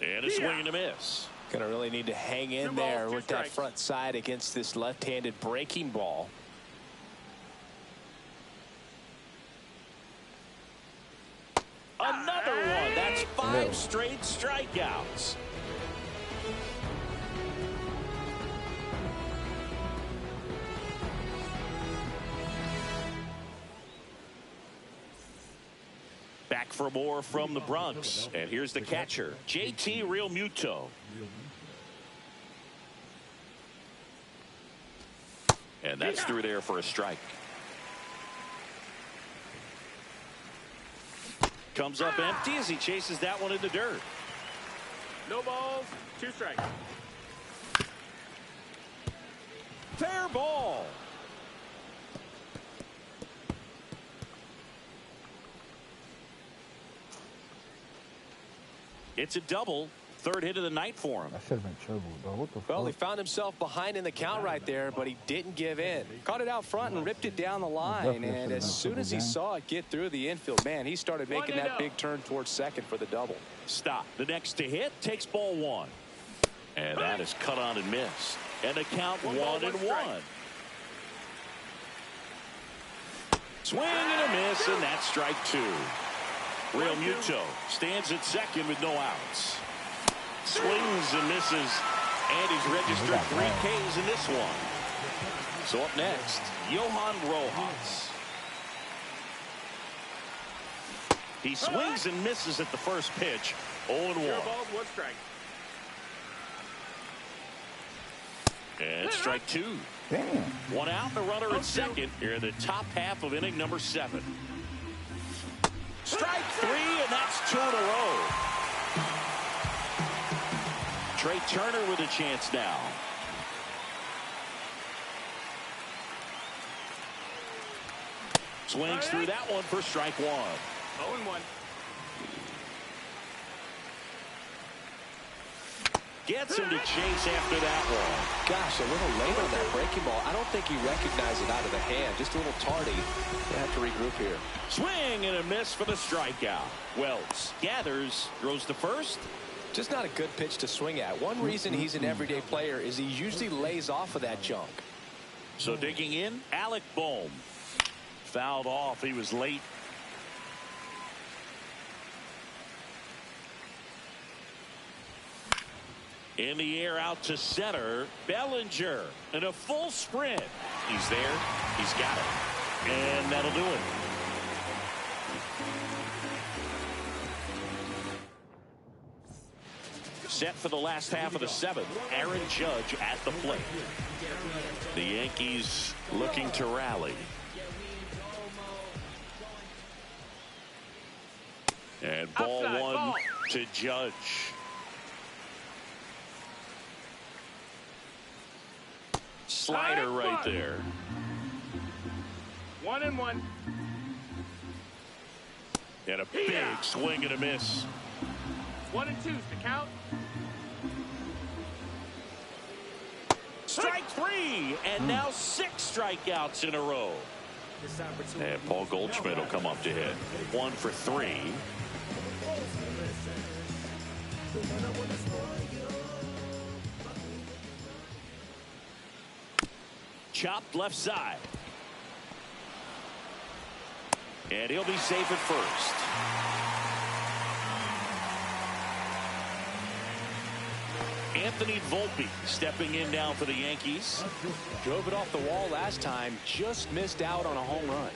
And a swing and a miss. Gonna really need to hang in there with that front side against this left-handed breaking ball. Another one. That's 5 straight strikeouts. Back for more from the Bronx. And here's the catcher, JT Realmuto. And that's through there for a strike. Comes up empty as he chases that one in the dirt. No balls, 2 strikes. Fair ball. It's a double. 3rd hit of the night for him. That should have been triple, though. What the fuck? Well, he found himself behind in the count right there, but he didn't give in. Caught it out front and ripped it down the line. And as soon as he saw it get through the infield, man, he started making that big turn towards second for the double. Stop. The next to hit takes ball 1. And that is cut on and missed. And the count 1-1. Swing and a miss, and that's strike 2. Realmuto stands at second with no outs. Swings and misses, and he's registered 3 Ks in this one. So up next, Johan Rojas. He swings and misses at the first pitch. 0-1. 1 strike. And strike 2. Damn. 1 out, the runner at second here in the top half of inning number 7. Strike 3, and that's 2 in a row. Trey Turner with a chance now. Swings through that one for strike 1. 0-1. Gets him to chase after that one. Gosh, a little late on that breaking ball. I don't think he recognized it out of the hand. Just a little tardy. They have to regroup here. Swing and a miss for the strikeout. Wells gathers, throws to first. Just not a good pitch to swing at. One reason he's an everyday player is he usually lays off of that junk. So digging in, Alec Bohm. Fouled off. He was late. In the air out to center. Bellinger in a full sprint. He's there. He's got it. And that'll do it. Set for the last half of the seventh. Aaron Judge at the plate. The Yankees looking to rally. And ball Outside, one ball. to Judge. Slider right there. 1-1. And a big swing and a miss. 1-2's the count. Strike three, and now 6 strikeouts in a row. And Paul Goldschmidt will come up to hit. 1 for 3. Chopped left side. And he'll be safe at first. Anthony Volpe stepping in now for the Yankees. Drove it off the wall last time. Just missed out on a home run.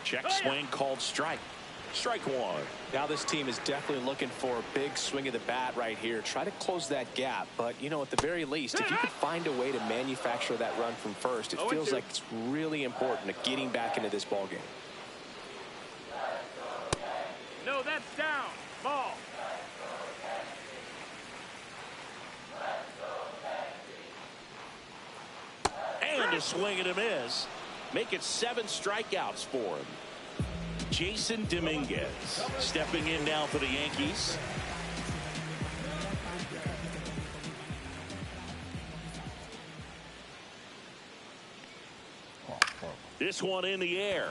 Check swing called strike. Strike one. Now this team is definitely looking for a big swing of the bat right here. Try to close that gap. But, you know, at the very least, if you could find a way to manufacture that run from first, it feels like it's really important to getting back into this ball game. No, that's down. Ball. And a swing and a miss. Make it 7 strikeouts for him. Jason Dominguez stepping in now for the Yankees. This one in the air.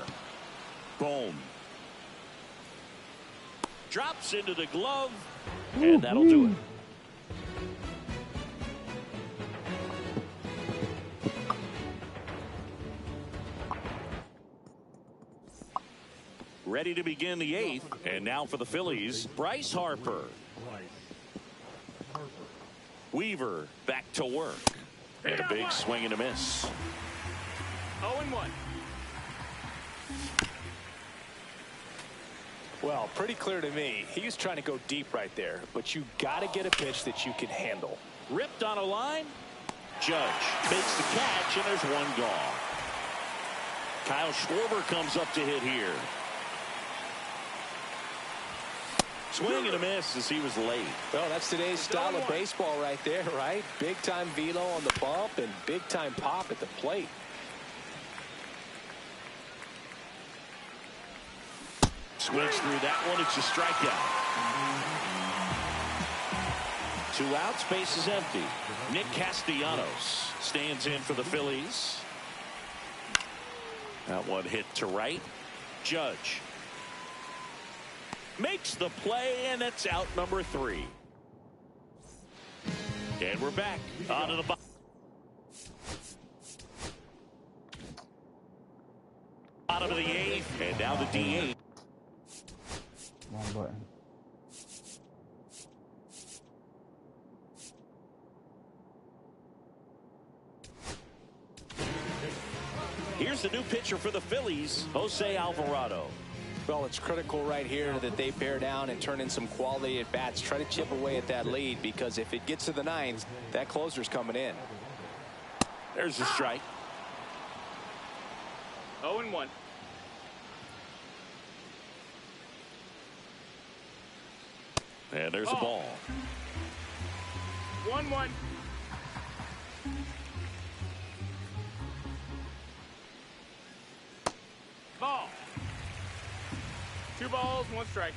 Boom. Drops into the glove. And that'll do it. Ready to begin the 8th. And now for the Phillies, Bryce Harper. Weaver back to work. And a big swing and a miss. 0-1. Well, pretty clear to me. He's trying to go deep right there. But you got to get a pitch that you can handle. Ripped on a line. Judge makes the catch, and there's one gone. Kyle Schwarber comes up to hit here. Swing and a miss as he was late. Well, that's today's style of baseball right there, right? Big-time velo on the bump and big-time pop at the plate. Swings through that one. It's a strikeout. 2 outs. Base is empty. Nick Castellanos stands in for the Phillies. That one hit to right. Judge makes the play, and that's out number 3. And we're back onto the bottom of the 8th, and now the DH. Wrong button. Here's the new pitcher for the Phillies, Jose Alvarado. Well, it's critical right here that they bear down and turn in some quality at bats. Try to chip away at that lead, because if it gets to the 9th, that closer's coming in. There's a strike. 0-1. And there's a ball. 1-1. Ball. 2 balls, 1 strike.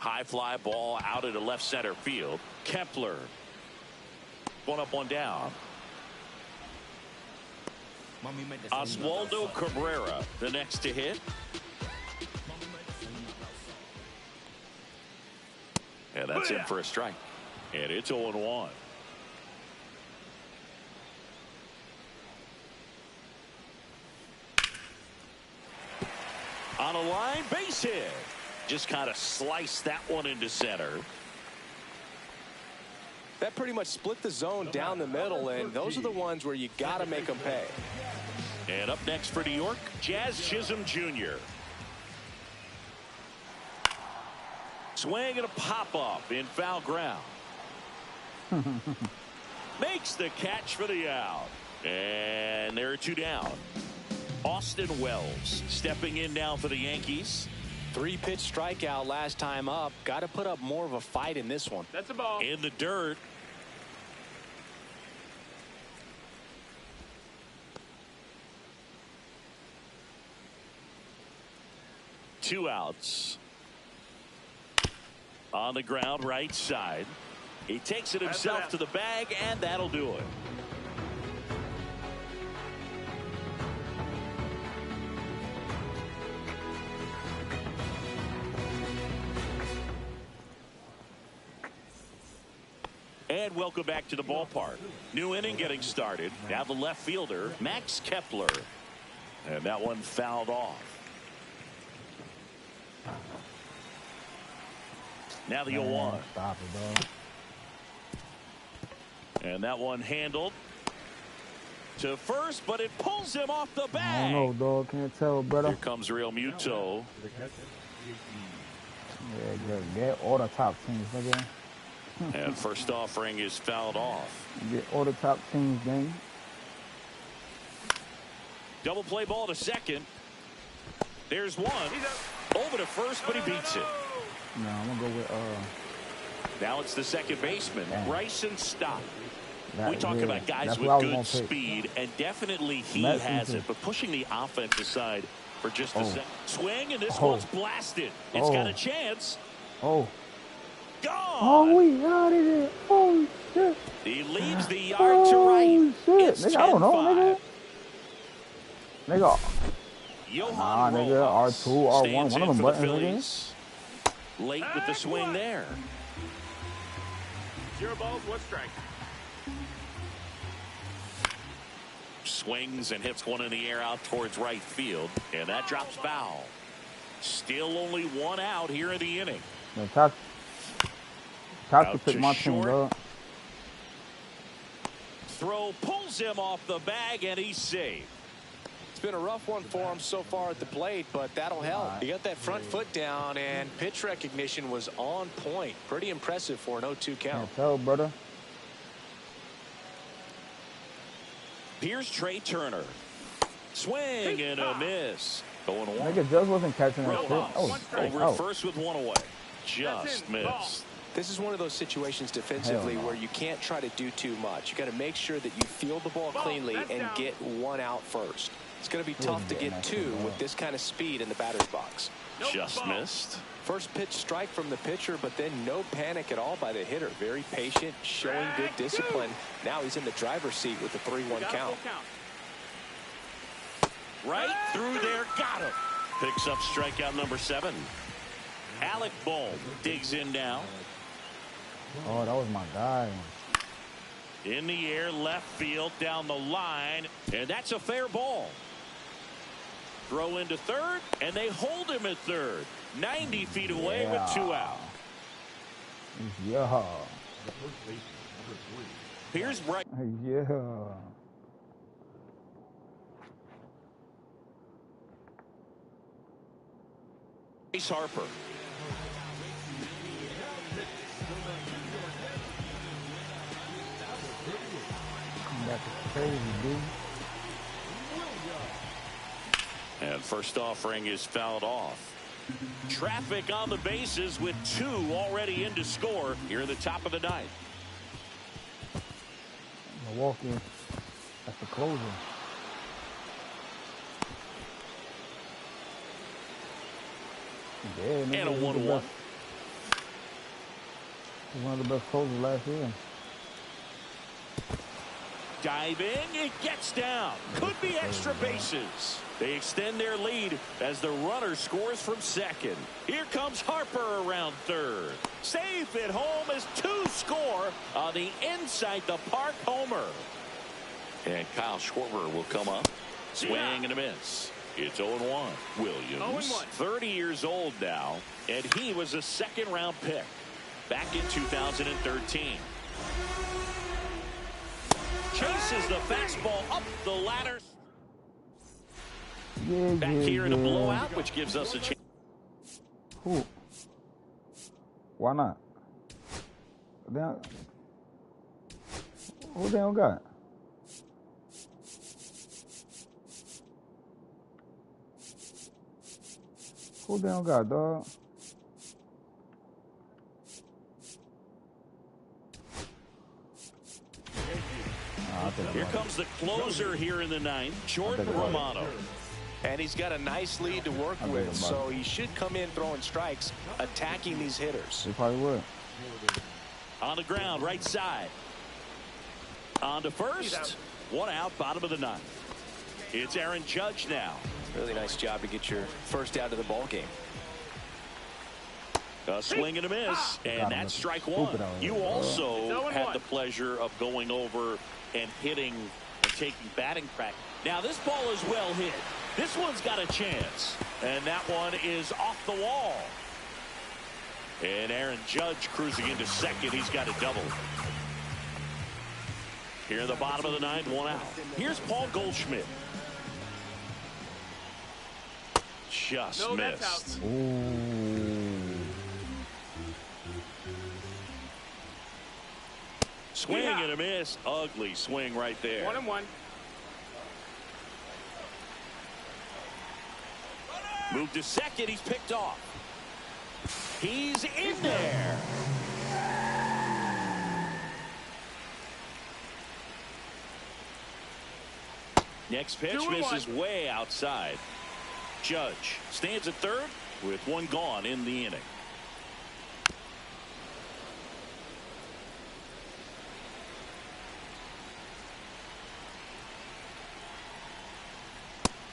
High fly ball out into left center field. Kepler. One up, one down. Oswaldo Cabrera, the next to hit. And that's in for a strike. And it's 0-1. On a line, base hit. Just kind of sliced that one into center. That pretty much split the zone down the middle, and those are the ones where you got to make them pay. And up next for New York, Jazz Chisholm Jr. Swing and a pop-up in foul ground. Makes the catch for the out. And there are two down. Austin Wells stepping in now for the Yankees. 3-pitch strikeout last time up. Got to put up more of a fight in this one. That's a ball. In the dirt. Two outs. On the ground, right side. He takes it himself to the bag, and that'll do it. And welcome back to the ballpark. New inning getting started. Now the left fielder, Max Kepler. And that one fouled off. Now the 0-1. Stop it, dog. And that one handled to first, but it pulls him off the bag. I don't know, dog. Can't tell, brother. Here comes Real Muto. Yeah, get all the top teams, nigga. And first offering is fouled off. Get all the top teams, gang. Double play ball to second. There's one. Over to first, but he beats it. No, I'm gonna go with Now it's the second baseman, Bryson Stott. that, We talk yeah, about guys that's with what I was good gonna pick. speed, and definitely he Messi has too. it. But pushing the offense aside for just a second. Swing, and this Oh. one's blasted. It's got a chance. Oh. Gone. Oh, we out of there. Oh, shit. He leaves the yard to right. Oh, shit. It's Nigga, I don't know, 10-5. nigga. Nigga. Johan Nah, nigga, Rojas R2, R1, stands one of in them for the buttons, nigga. Phillies. Late with the swing there. 0 balls, 1 strike. Swings and hits one in the air out towards right field, and that drops foul. Still only one out here in the inning. Yeah, Top to Out pick to my team, short. dog. Throw pulls him off the bag, and he's safe. It's been a rough one for him so far at the plate, but that'll help. He got that front foot down, and pitch recognition was on point. Pretty impressive for an 0-2 count. Can't tell, brother. Here's Trey Turner. Swing and a miss. 0-1. Nigga just wasn't catching that shit. Rojas Oh, over oh. at first with one away. Just missed. This is one of those situations defensively where you can't try to do too much. You got to make sure that you field the ball cleanly and get one out first. It's going to be tough to get two with this kind of speed in the batter's box. Just missed. First pitch strike from the pitcher, but then no panic at all by the hitter. Very patient, showing good discipline. Now he's in the driver's seat with the 3-1 count. Right through there, got him. Picks up strikeout number 7. Alec Bohm digs in now. Oh, that was my guy. In the air, left field, down the line, and that's a fair ball. Throw into third, and they hold him at third. 90 feet away with 2 out. Yeah. Here's Bryce. Yeah. Harper. That's crazy, dude. And first offering is fouled off. Traffic on the bases with 2 already in to score here in the top of the 9th. Milwaukee. That's the closer. Yeah, And a 1-1. He's one of the best closers last year. Diving, it gets down. Could be extra bases. They extend their lead as the runner scores from second. Here comes Harper around third. Safe at home as 2 score on the inside the park homer. And Kyle Schwarber will come up. Swing and a miss. It's 0-1. Williams, 30 years old now, and he was a second-round pick back in 2013. Chases the fastball up the ladder. Back here in a blowout, which gives us a chance. Who? Why not? Who they don't got? Who they don't got, dog? Here comes the closer here in the ninth, Jordan Romano. And he's got a nice lead to work with, so he should come in throwing strikes, attacking these hitters. He probably would. On the ground, right side. On to first. 1 out, bottom of the ninth. It's Aaron Judge now. Really nice job to get your first out of the ball game. A swing and a miss, and that's strike 1. You also had the pleasure of going over and hitting and taking batting practice. Now this ball is well hit. This one's got a chance, and that one is off the wall. And Aaron Judge cruising into second. He's got a double. Here in the bottom of the ninth, 1 out. Here's Paul Goldschmidt. Just missed. Swing and a miss. Ugly swing right there. 1-1. Move to second. He's picked off. He's in there. Next pitch misses way outside. Judge stands at third with 1 gone in the inning.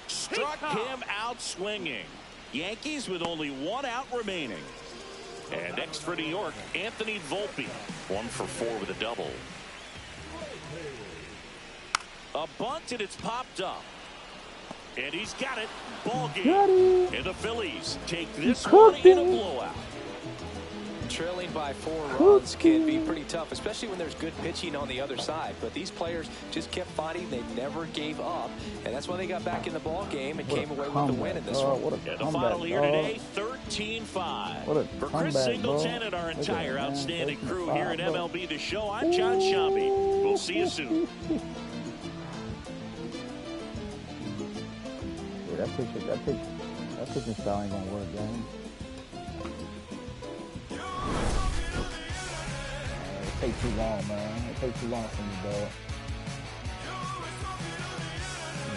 Struck him out swinging. Yankees with only 1 out remaining. And next for New York, Anthony Volpe. 1 for 4 with a double. A bunt, and it's popped up. And he's got it. Ball game. And the Phillies take this one in a blowout. Trailing by 4 runs can be pretty tough, especially when there's good pitching on the other side. But these players just kept fighting. They never gave up. And that's why they got back in the ball game and came away with the win in this one. And the final here today, 13-5. For Chris Singleton and our entire outstanding crew here at MLB The Show, I'm John Shambi. We'll see you soon. That pitching style ain't gonna work, gang. It takes too long, man. It takes too long for me, dog.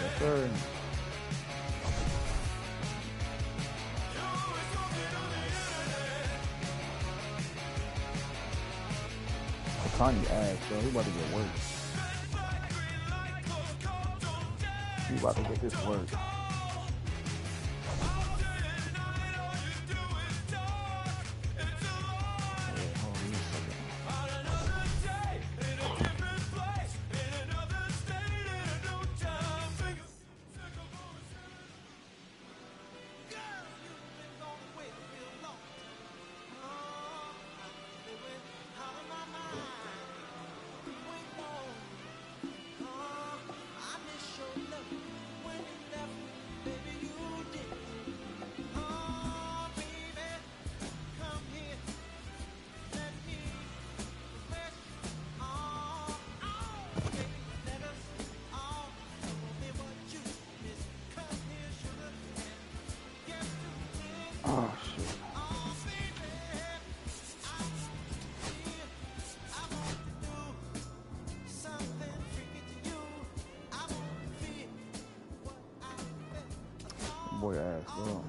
Yes, sir. Kanye ass, bro. He about to get work. He about to get this work. Oh, shit. Boy ass, bro.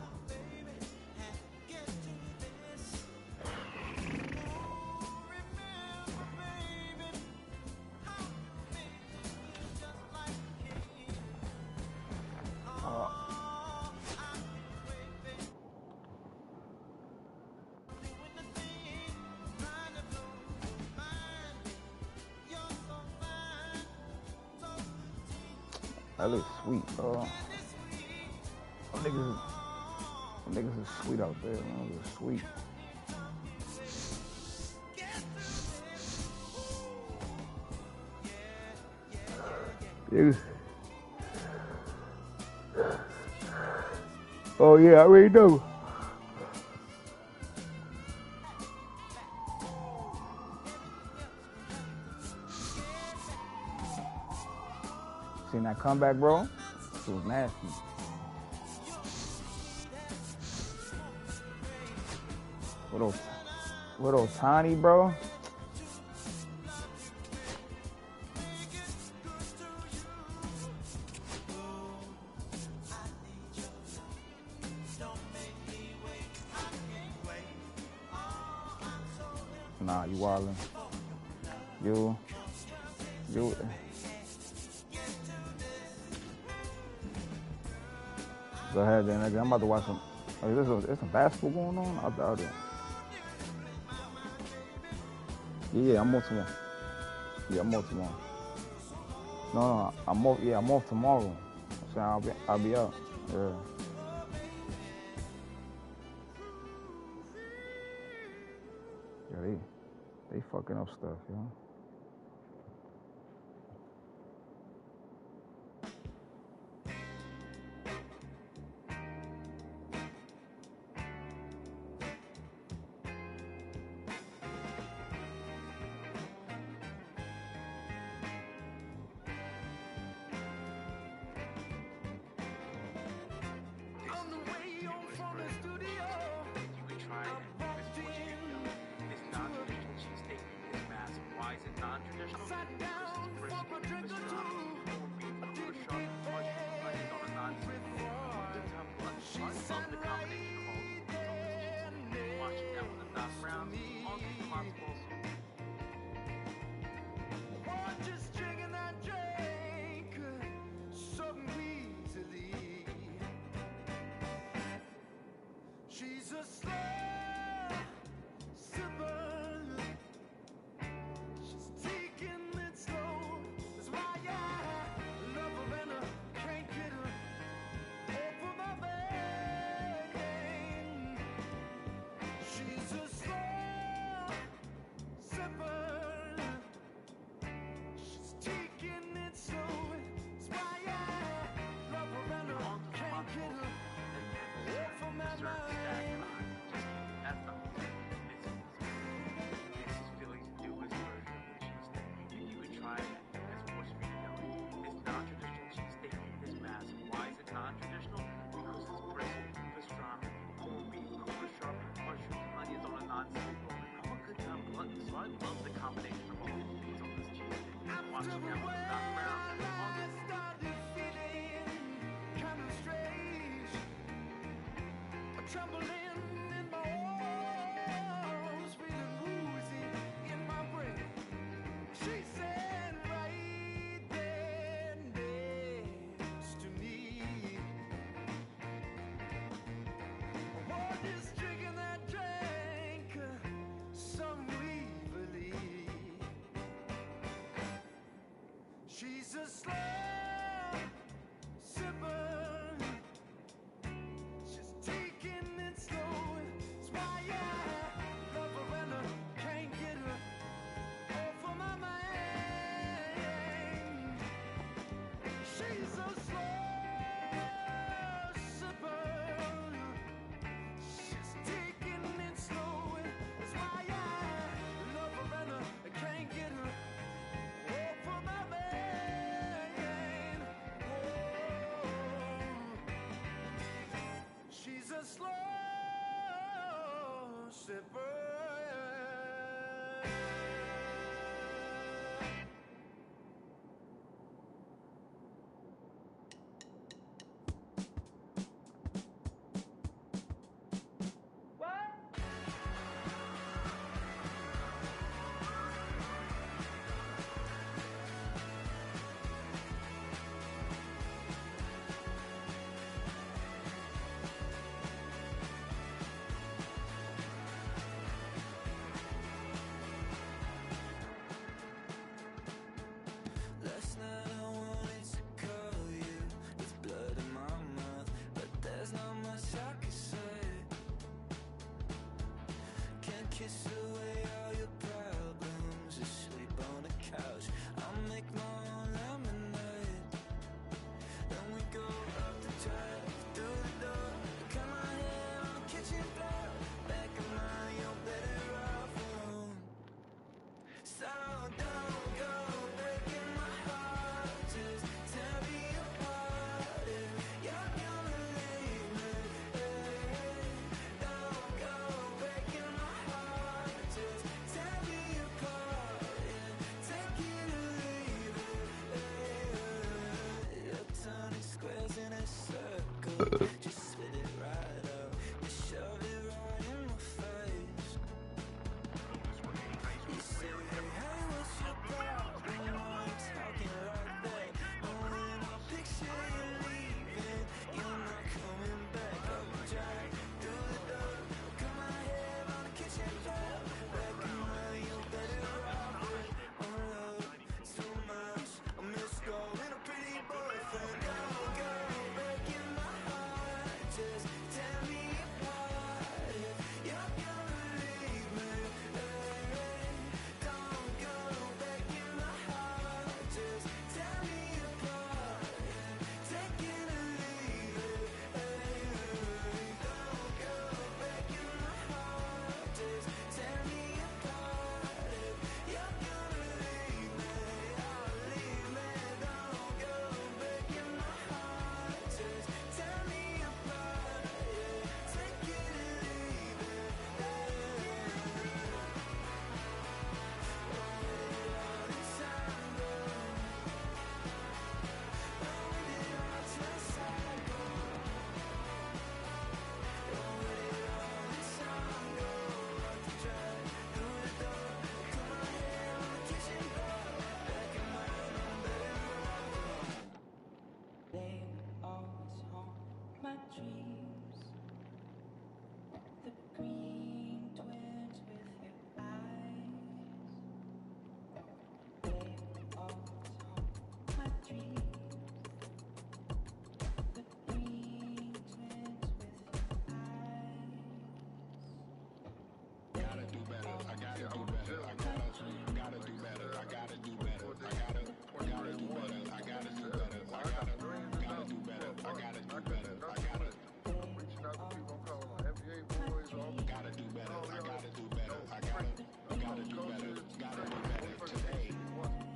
That looks sweet, bro. Them niggas is sweet out there, man. They're sweet. Niggas. Oh yeah, I already know. Seen that comeback, bro? It was nasty. What Otani, bro? Nah, you wildin'. You. Go ahead, then. I'm about to watch some. Is some basketball going on? I doubt it. Yeah, I'm off tomorrow. Yeah, I'm off tomorrow. No, I'm off. Yeah, I'm off tomorrow. So I'll be out. Yeah. Yeah, they fucking up stuff, you know. She's a slow sipper. She's taking it slow. That's why I love her and I can't get her off of my mind. She's a slow sipper. She's taking it slow. That's why I love her and I can't get her off of my mind. She's a slow sipper. kiss away all your problems. Just sleep on the couch. I'll make my own lemonade. Then we go up the drive, through the door, cut my hair on the kitchen floor. Back of mine, you're better off alone. So don't go breaking my heart. Just tear me apart if you're gonna leave me. Don't go breaking my heart. Just tear me apart. Take it or leave it. You're turning squares in a circle. Just spit it right out. Just shove it right in my face. You say, hey, what's your problem? Why you talking like that? When I picture you leaving, you're not coming back. I'll be dragged through the door, cut my hair on the kitchen floor. Back in my, you're better off with my love. Too much, I miss going a pretty boyfriend. Don't go breaking my heart. Just tear me apart if you're gonna leave me. Don't go breaking my heart. Just tear me apart. Take it or leave it. Don't go breaking my heart. Just tear me apart. If you're gonna leave me, I'll leave me. Don't go breaking my heart. Just tear me apart. Take it or leave it. They always haunt my dreams. The green twins with your eyes. They always haunt my dreams. The green twins with your eyes. Gotta do better. I gotta do better. I gotta do better. I gotta do better. I gotta do better. I gotta do better. I gotta do better. I gotta do better. I gotta Reaching out to people, I'm calling on NBA boys, all the gotta do better. I gotta do better. I gotta do better. Gotta do better today.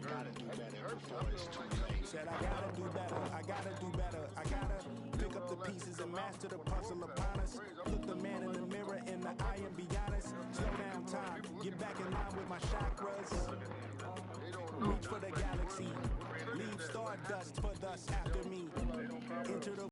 Gotta do better before it's too late. Said I gotta do better, I gotta do better, I gotta pick up the pieces and master the puzzle upon us. Look the man in the mirror in the eye and be honest. Slow down time, get back in line with my chakras. Reach for the galaxy, leave stardust for thus after me. Enter the